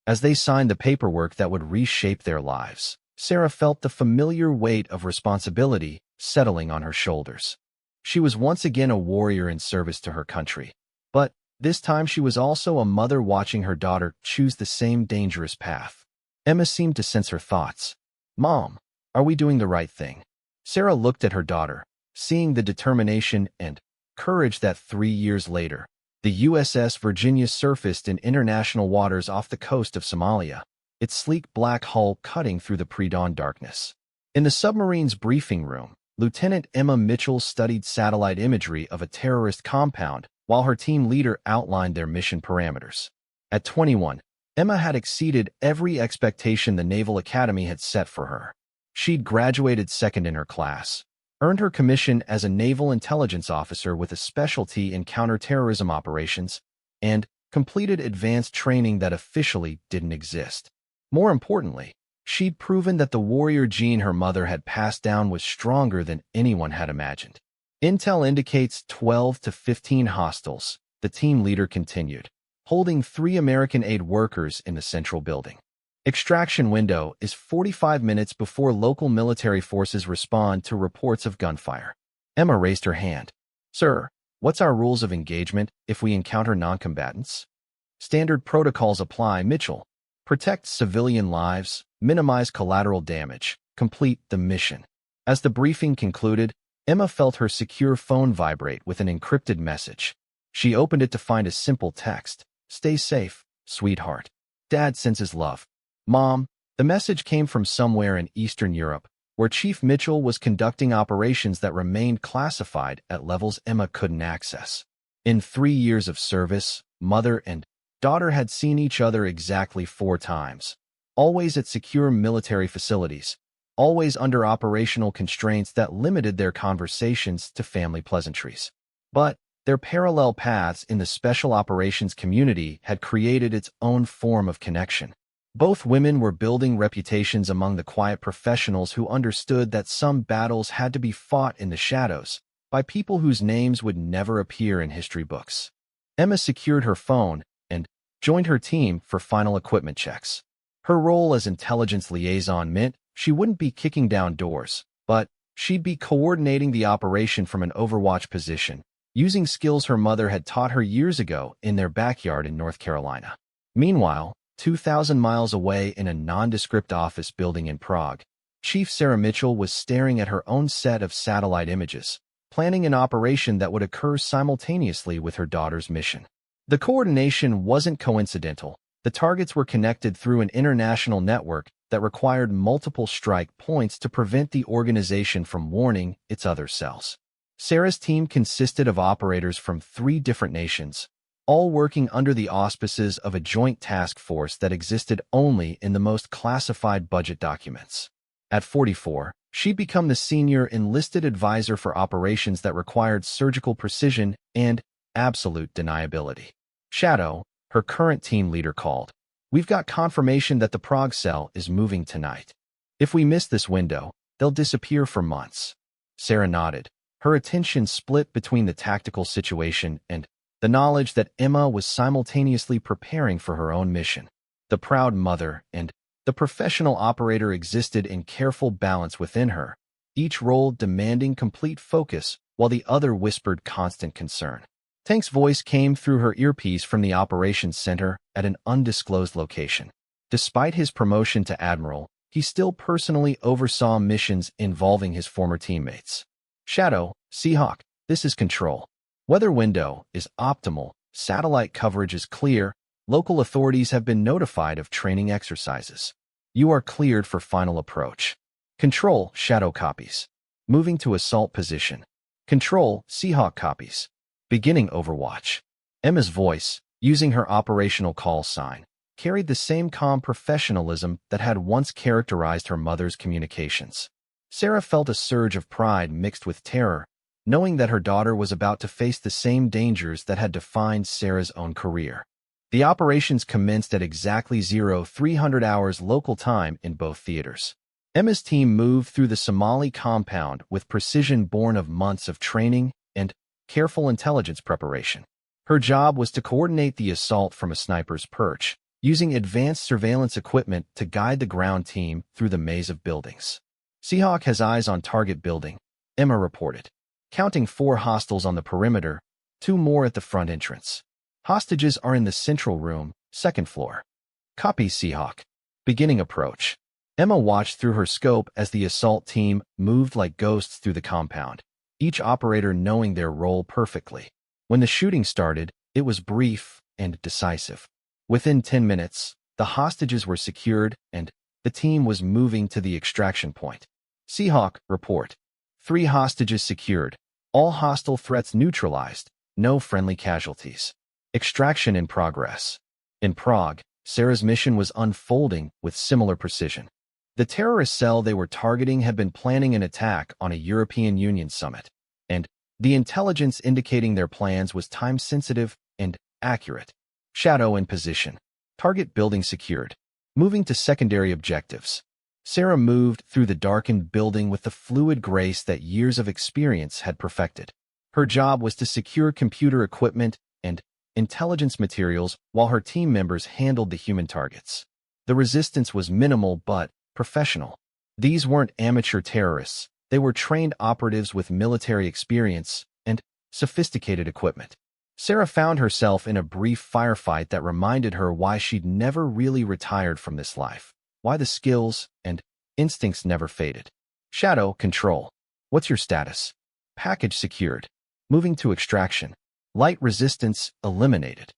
As they signed the paperwork that would reshape their lives, Sarah felt the familiar weight of responsibility settling on her shoulders. She was once again a warrior in service to her country, but this time she was also a mother watching her daughter choose the same dangerous path. Emma seemed to sense her thoughts. Mom, are we doing the right thing? Sarah looked at her daughter, seeing the determination and courage that 3 years later, the USS Virginia surfaced in international waters off the coast of Somalia, its sleek black hull cutting through the pre-dawn darkness. In the submarine's briefing room, Lieutenant Emma Mitchell studied satellite imagery of a terrorist compound while her team leader outlined their mission parameters. At 21, Emma had exceeded every expectation the Naval Academy had set for her. She'd graduated second in her class, earned her commission as a naval intelligence officer with a specialty in counterterrorism operations, and completed advanced training that officially didn't exist. More importantly, she'd proven that the warrior gene her mother had passed down was stronger than anyone had imagined. Intel indicates 12 to 15 hostiles, the team leader continued, holding 3 American aid workers in the central building. Extraction window is 45 minutes before local military forces respond to reports of gunfire. Emma raised her hand. Sir, what's our rules of engagement if we encounter non-combatants? Standard protocols apply, Mitchell. Protect civilian lives, minimize collateral damage, complete the mission. As the briefing concluded, Emma felt her secure phone vibrate with an encrypted message. She opened it to find a simple text. Stay safe, sweetheart. Dad sends his love. Mom, the message came from somewhere in Eastern Europe, where Chief Mitchell was conducting operations that remained classified at levels Emma couldn't access. In 3 years of service, mother and daughter had seen each other exactly 4 times, always at secure military facilities, always under operational constraints that limited their conversations to family pleasantries. But their parallel paths in the special operations community had created its own form of connection. Both women were building reputations among the quiet professionals who understood that some battles had to be fought in the shadows by people whose names would never appear in history books. Emma secured her phone and joined her team for final equipment checks. Her role as intelligence liaison meant she wouldn't be kicking down doors, but she'd be coordinating the operation from an overwatch position, using skills her mother had taught her years ago in their backyard in North Carolina. Meanwhile, 2,000 miles away in a nondescript office building in Prague, Chief Sarah Mitchell was staring at her own set of satellite images, planning an operation that would occur simultaneously with her daughter's mission. The coordination wasn't coincidental. The targets were connected through an international network that required multiple strike points to prevent the organization from warning its other cells. Sarah's team consisted of operators from 3 different nations, all working under the auspices of a joint task force that existed only in the most classified budget documents. At 44, she'd become the senior enlisted advisor for operations that required surgical precision and absolute deniability. Shadow, her current team leader, called. "We've got confirmation that the Prague cell is moving tonight. If we miss this window, they'll disappear for months." Sarah nodded, her attention split between the tactical situation and the knowledge that Emma was simultaneously preparing for her own mission. The proud mother and the professional operator existed in careful balance within her, each role demanding complete focus while the other whispered constant concern. Tank's voice came through her earpiece from the operations center at an undisclosed location. Despite his promotion to admiral, he still personally oversaw missions involving his former teammates. "Shadow, Seahawk, this is Control. Weather window is optimal, satellite coverage is clear, local authorities have been notified of training exercises. You are cleared for final approach." Control, Shadow copies. Moving to assault position. Control, Seahawk copies. Beginning overwatch. Emma's voice, using her operational call sign, carried the same calm professionalism that had once characterized her mother's communications. Sarah felt a surge of pride mixed with terror, knowing that her daughter was about to face the same dangers that had defined Sarah's own career. The operations commenced at exactly 0300 hours local time in both theaters. Emma's team moved through the Somali compound with precision born of months of training and careful intelligence preparation. Her job was to coordinate the assault from a sniper's perch, using advanced surveillance equipment to guide the ground team through the maze of buildings. "Seahawk has eyes on target building," Emma reported, counting 4 hostiles on the perimeter, 2 more at the front entrance. "Hostages are in the central room, 2nd floor." "Copy, Seahawk." Beginning approach. Emma watched through her scope as the assault team moved like ghosts through the compound, each operator knowing their role perfectly. When the shooting started, it was brief and decisive. Within 10 minutes, the hostages were secured and the team was moving to the extraction point. "Seahawk, report. 3 hostages secured. All hostile threats neutralized. No friendly casualties. Extraction in progress." In Prague, Sarah's mission was unfolding with similar precision. The terrorist cell they were targeting had been planning an attack on a European Union summit, and the intelligence indicating their plans was time-sensitive and accurate. Shadow in position. Target building secured. Moving to secondary objectives. Sarah moved through the darkened building with the fluid grace that years of experience had perfected. Her job was to secure computer equipment and intelligence materials while her team members handled the human targets. The resistance was minimal but professional. These weren't amateur terrorists. They were trained operatives with military experience and sophisticated equipment. Sarah found herself in a brief firefight that reminded her why she'd never really retired from this life, why the skills and instincts never faded. Shadow, Control. What's your status? Package secured. Moving to extraction. Light resistance eliminated.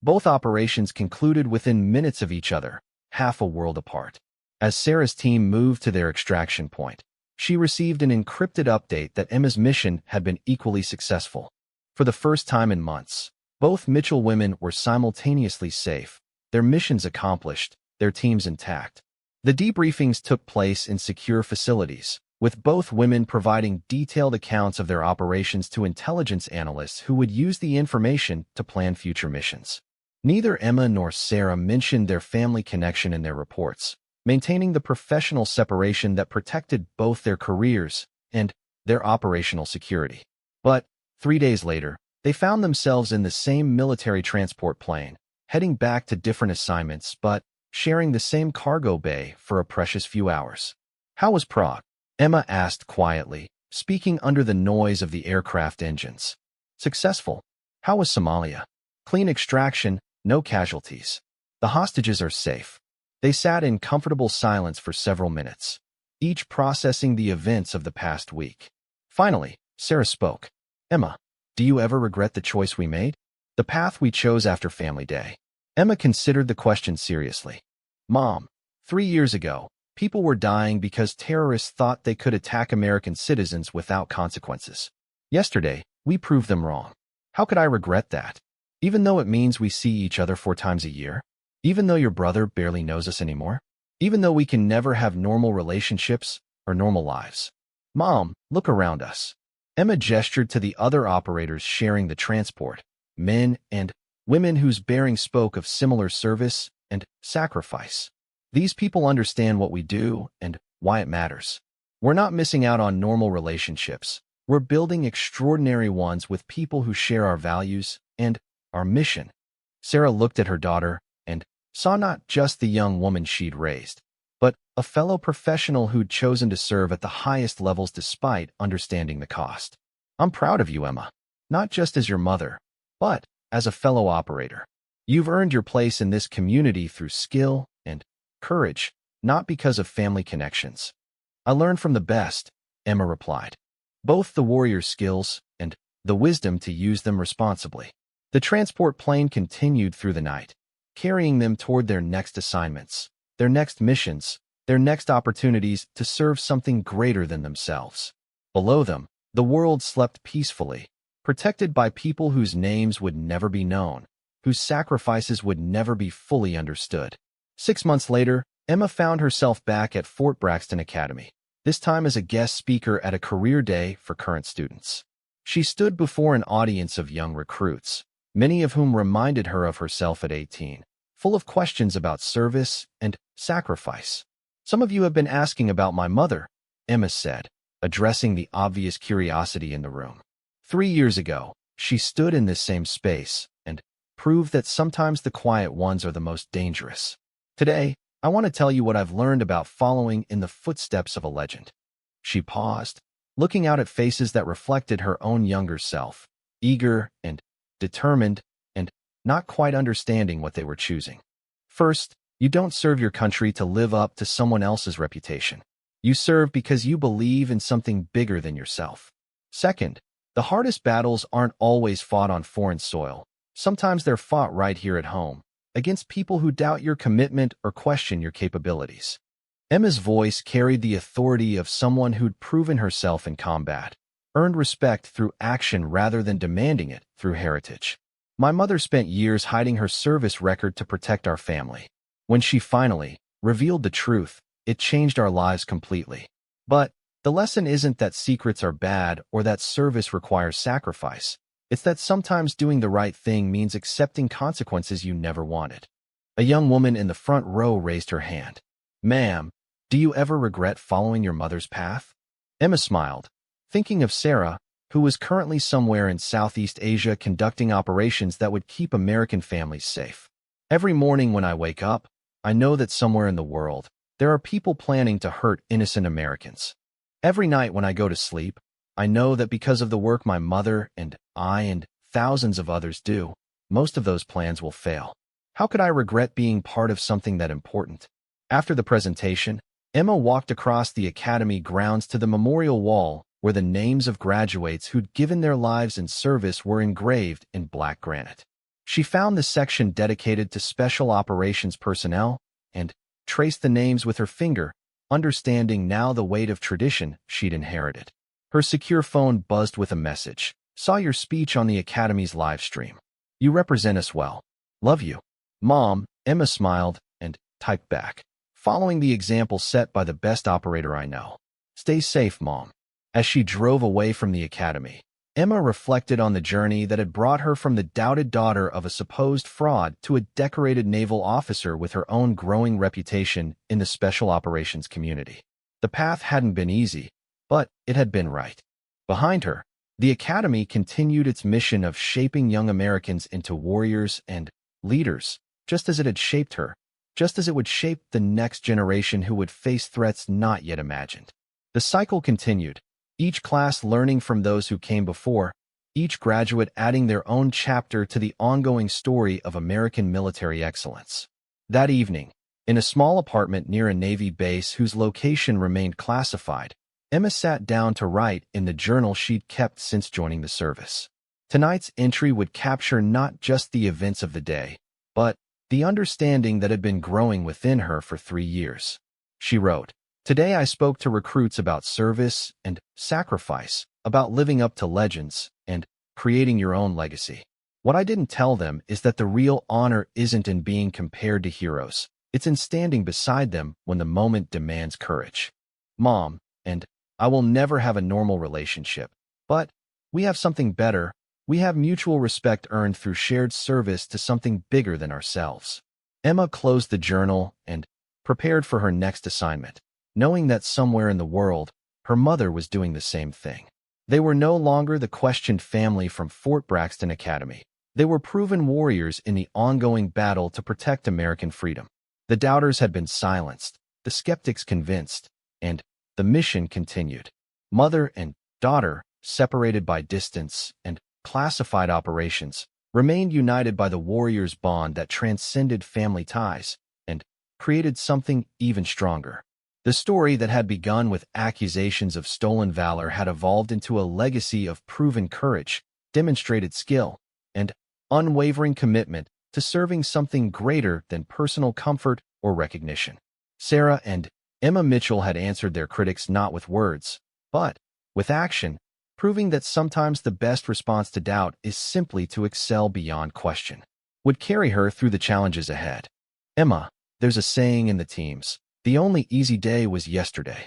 Both operations concluded within minutes of each other, half a world apart. As Sarah's team moved to their extraction point, she received an encrypted update that Emma's mission had been equally successful. For the first time in months, both Mitchell women were simultaneously safe, their missions accomplished, their teams intact. The debriefings took place in secure facilities, with both women providing detailed accounts of their operations to intelligence analysts who would use the information to plan future missions. Neither Emma nor Sarah mentioned their family connection in their reports, maintaining the professional separation that protected both their careers and their operational security. But 3 days later, they found themselves in the same military transport plane, heading back to different assignments but sharing the same cargo bay for a precious few hours. "How was Prague?" Emma asked quietly, speaking under the noise of the aircraft engines. "Successful." "How was Somalia?" "Clean extraction, no casualties. The hostages are safe." They sat in comfortable silence for several minutes, each processing the events of the past week. Finally, Sarah spoke. "Emma, do you ever regret the choice we made? The path we chose after Family Day?" Emma considered the question seriously. "Mom, 3 years ago, People were dying because terrorists thought they could attack American citizens without consequences. Yesterday, we proved them wrong. How could I regret that? Even though it means we see each other 4 times a year? Even though your brother barely knows us anymore? Even though we can never have normal relationships or normal lives? Mom, look around us. Emma gestured to the other operators sharing the transport, men and women whose bearing spoke of similar service and sacrifice. These people understand what we do and why it matters. We're not missing out on normal relationships. We're building extraordinary ones with people who share our values and our mission. Sarah looked at her daughter and saw not just the young woman she'd raised, but a fellow professional who'd chosen to serve at the highest levels despite understanding the cost. I'm proud of you, Emma, not just as your mother, but as a fellow operator. You've earned your place in this community through skill and courage, not because of family connections. I learned from the best, Emma replied. Both the warrior skills and the wisdom to use them responsibly. The transport plane continued through the night, carrying them toward their next assignments, their next missions, their next opportunities to serve something greater than themselves. Below them, the world slept peacefully, protected by people whose names would never be known, whose sacrifices would never be fully understood. 6 months later, Emma found herself back at Fort Braxton Academy, this time as a guest speaker at a career day for current students. She stood before an audience of young recruits, many of whom reminded her of herself at 18, full of questions about service and sacrifice. Some of you have been asking about my mother, Emma said, addressing the obvious curiosity in the room. 3 years ago, she stood in this same space and proved that sometimes the quiet ones are the most dangerous. Today, I want to tell you what I've learned about following in the footsteps of a legend. She paused, looking out at faces that reflected her own younger self, eager and determined and not quite understanding what they were choosing. First, you don't serve your country to live up to someone else's reputation. You serve because you believe in something bigger than yourself. Second, the hardest battles aren't always fought on foreign soil. Sometimes they're fought right here at home, against people who doubt your commitment or question your capabilities. Emma's voice carried the authority of someone who'd proven herself in combat, earned respect through action rather than demanding it through heritage. My mother spent years hiding her service record to protect our family. When she finally revealed the truth, it changed our lives completely. But the lesson isn't that secrets are bad or that service requires sacrifice. It's that sometimes doing the right thing means accepting consequences you never wanted. A young woman in the front row raised her hand. Ma'am, do you ever regret following your mother's path? Emma smiled, thinking of Sarah, who was currently somewhere in Southeast Asia conducting operations that would keep American families safe. Every morning when I wake up, I know that somewhere in the world, there are people planning to hurt innocent Americans. Every night when I go to sleep, I know that because of the work my mother and I and thousands of others do, most of those plans will fail. How could I regret being part of something that important? After the presentation, Emma walked across the academy grounds to the memorial wall where the names of graduates who'd given their lives in service were engraved in black granite. She found the section dedicated to special operations personnel and traced the names with her finger, understanding now the weight of tradition she'd inherited. Her secure phone buzzed with a message. Saw your speech on the Academy's live stream. You represent us well. Love you. Mom, Emma smiled and typed back, following the example set by the best operator I know. Stay safe, Mom. As she drove away from the Academy, Emma reflected on the journey that had brought her from the doubted daughter of a supposed fraud to a decorated naval officer with her own growing reputation in the special operations community. The path hadn't been easy, but it had been right. Behind her, the Academy continued its mission of shaping young Americans into warriors and leaders, just as it had shaped her, just as it would shape the next generation who would face threats not yet imagined. The cycle continued, each class learning from those who came before, each graduate adding their own chapter to the ongoing story of American military excellence. That evening, in a small apartment near a Navy base whose location remained classified, Emma sat down to write in the journal she'd kept since joining the service. Tonight's entry would capture not just the events of the day, but the understanding that had been growing within her for 3 years. She wrote, "Today I spoke to recruits about service and sacrifice, about living up to legends and creating your own legacy. What I didn't tell them is that the real honor isn't in being compared to heroes. It's in standing beside them when the moment demands courage. Mom, and I will never have a normal relationship, but we have something better. We have mutual respect earned through shared service to something bigger than ourselves." Emma closed the journal and prepared for her next assignment, knowing that somewhere in the world, her mother was doing the same thing. They were no longer the questioned family from Fort Braxton Academy. They were proven warriors in the ongoing battle to protect American freedom. The doubters had been silenced, the skeptics convinced, and the mission continued. Mother and daughter, separated by distance and classified operations, remained united by the warriors' bond that transcended family ties and created something even stronger. The story that had begun with accusations of stolen valor had evolved into a legacy of proven courage, demonstrated skill, and unwavering commitment to serving something greater than personal comfort or recognition. Sarah and Emma Mitchell had answered their critics not with words, but with action, proving that sometimes the best response to doubt is simply to excel beyond question. Would carry her through the challenges ahead. "Emma, there's a saying in the teams, the only easy day was yesterday.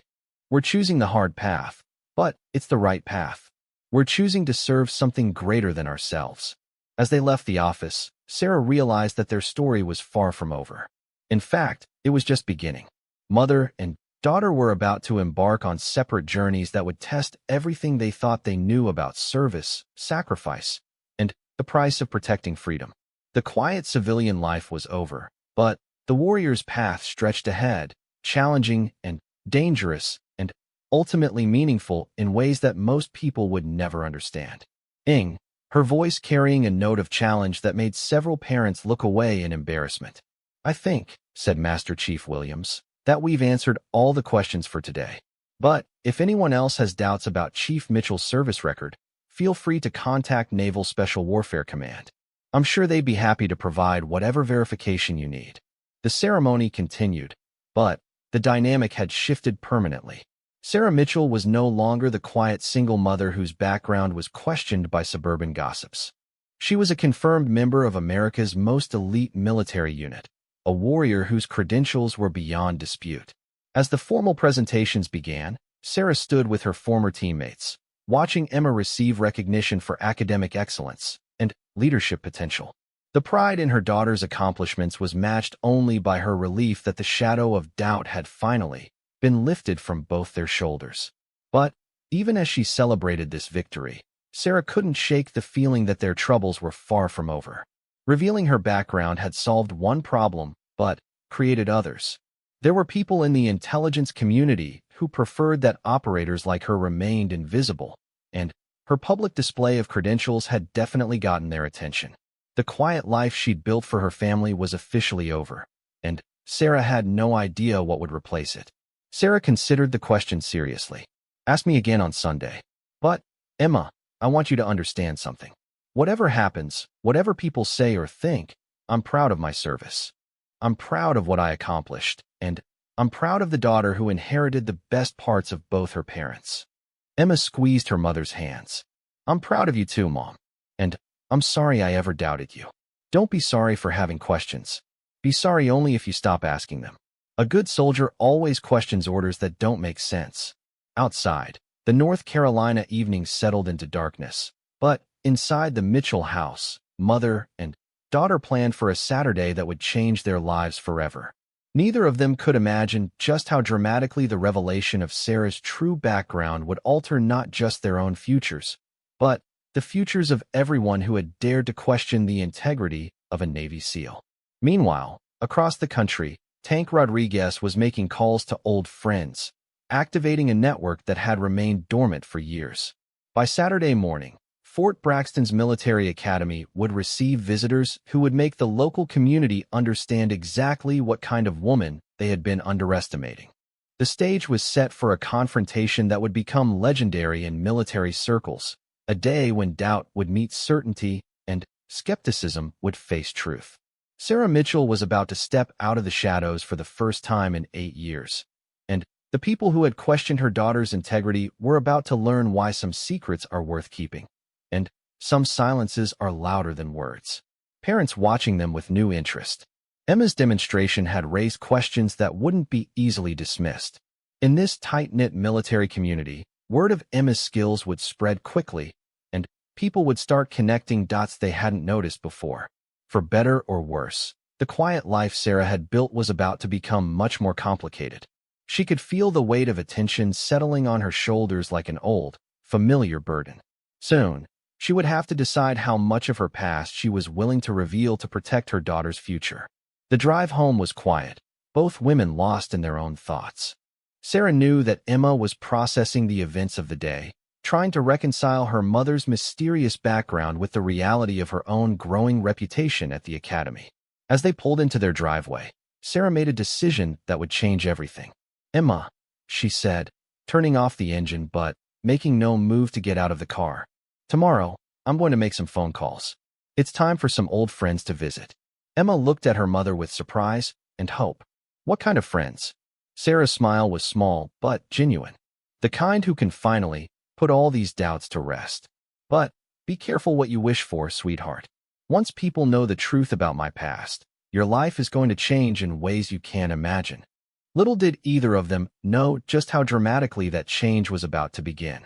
We're choosing the hard path, but it's the right path. We're choosing to serve something greater than ourselves." As they left the office, Sarah realized that their story was far from over. In fact, it was just beginning. Mother and daughter were about to embark on separate journeys that would test everything they thought they knew about service, sacrifice, and the price of protecting freedom. The quiet civilian life was over, but the warrior's path stretched ahead, challenging and dangerous, and ultimately meaningful in ways that most people would never understand. Ing, her voice carrying a note of challenge that made several parents look away in embarrassment. "I think," said Master Chief Williams, "that we've answered all the questions for today. But if anyone else has doubts about Chief Mitchell's service record, feel free to contact Naval Special Warfare Command. I'm sure they'd be happy to provide whatever verification you need." The ceremony continued, but the dynamic had shifted permanently. Sarah Mitchell was no longer the quiet single mother whose background was questioned by suburban gossips. She was a confirmed member of America's most elite military unit, a warrior whose credentials were beyond dispute. As the formal presentations began, Sarah stood with her former teammates, watching Emma receive recognition for academic excellence and leadership potential. The pride in her daughter's accomplishments was matched only by her relief that the shadow of doubt had finally been lifted from both their shoulders. But even as she celebrated this victory, Sarah couldn't shake the feeling that their troubles were far from over. Revealing her background had solved one problem, but created others. There were people in the intelligence community who preferred that operators like her remained invisible, and her public display of credentials had definitely gotten their attention. The quiet life she'd built for her family was officially over, and Sarah had no idea what would replace it. Sarah considered the question seriously. "Ask me again on Sunday. But, Emma, I want you to understand something. Whatever happens, whatever people say or think, I'm proud of my service. I'm proud of what I accomplished, and I'm proud of the daughter who inherited the best parts of both her parents." Emma squeezed her mother's hands. "I'm proud of you too, Mom. And I'm sorry I ever doubted you. Don't be sorry for having questions. Be sorry only if you stop asking them. A good soldier always questions orders that don't make sense." Outside, the North Carolina evening settled into darkness, but inside the Mitchell house, mother and daughter planned for a Saturday that would change their lives forever. Neither of them could imagine just how dramatically the revelation of Sarah's true background would alter not just their own futures, but the futures of everyone who had dared to question the integrity of a Navy SEAL. Meanwhile, across the country, Tank Rodriguez was making calls to old friends, activating a network that had remained dormant for years. By Saturday morning, Fort Braxton's military academy would receive visitors who would make the local community understand exactly what kind of woman they had been underestimating. The stage was set for a confrontation that would become legendary in military circles, a day when doubt would meet certainty and skepticism would face truth. Sarah Mitchell was about to step out of the shadows for the first time in 8 years. and the people who had questioned her daughter's integrity were about to learn why some secrets are worth keeping, and some silences are louder than words. Parents watching them with new interest. Emma's demonstration had raised questions that wouldn't be easily dismissed. In this tight-knit military community, word of Emma's skills would spread quickly, and people would start connecting dots they hadn't noticed before. For better or worse, the quiet life Sarah had built was about to become much more complicated. She could feel the weight of attention settling on her shoulders like an old, familiar burden. Soon, she would have to decide how much of her past she was willing to reveal to protect her daughter's future. The drive home was quiet, both women lost in their own thoughts. Sarah knew that Emma was processing the events of the day, trying to reconcile her mother's mysterious background with the reality of her own growing reputation at the academy. As they pulled into their driveway, Sarah made a decision that would change everything. "Emma," she said, turning off the engine but making no move to get out of the car. "Tomorrow, I'm going to make some phone calls. It's time for some old friends to visit." Emma looked at her mother with surprise and hope. "What kind of friends?" Sarah's smile was small but genuine. "The kind who can finally put all these doubts to rest. But be careful what you wish for, sweetheart. Once people know the truth about my past, your life is going to change in ways you can't imagine." Little did either of them know just how dramatically that change was about to begin.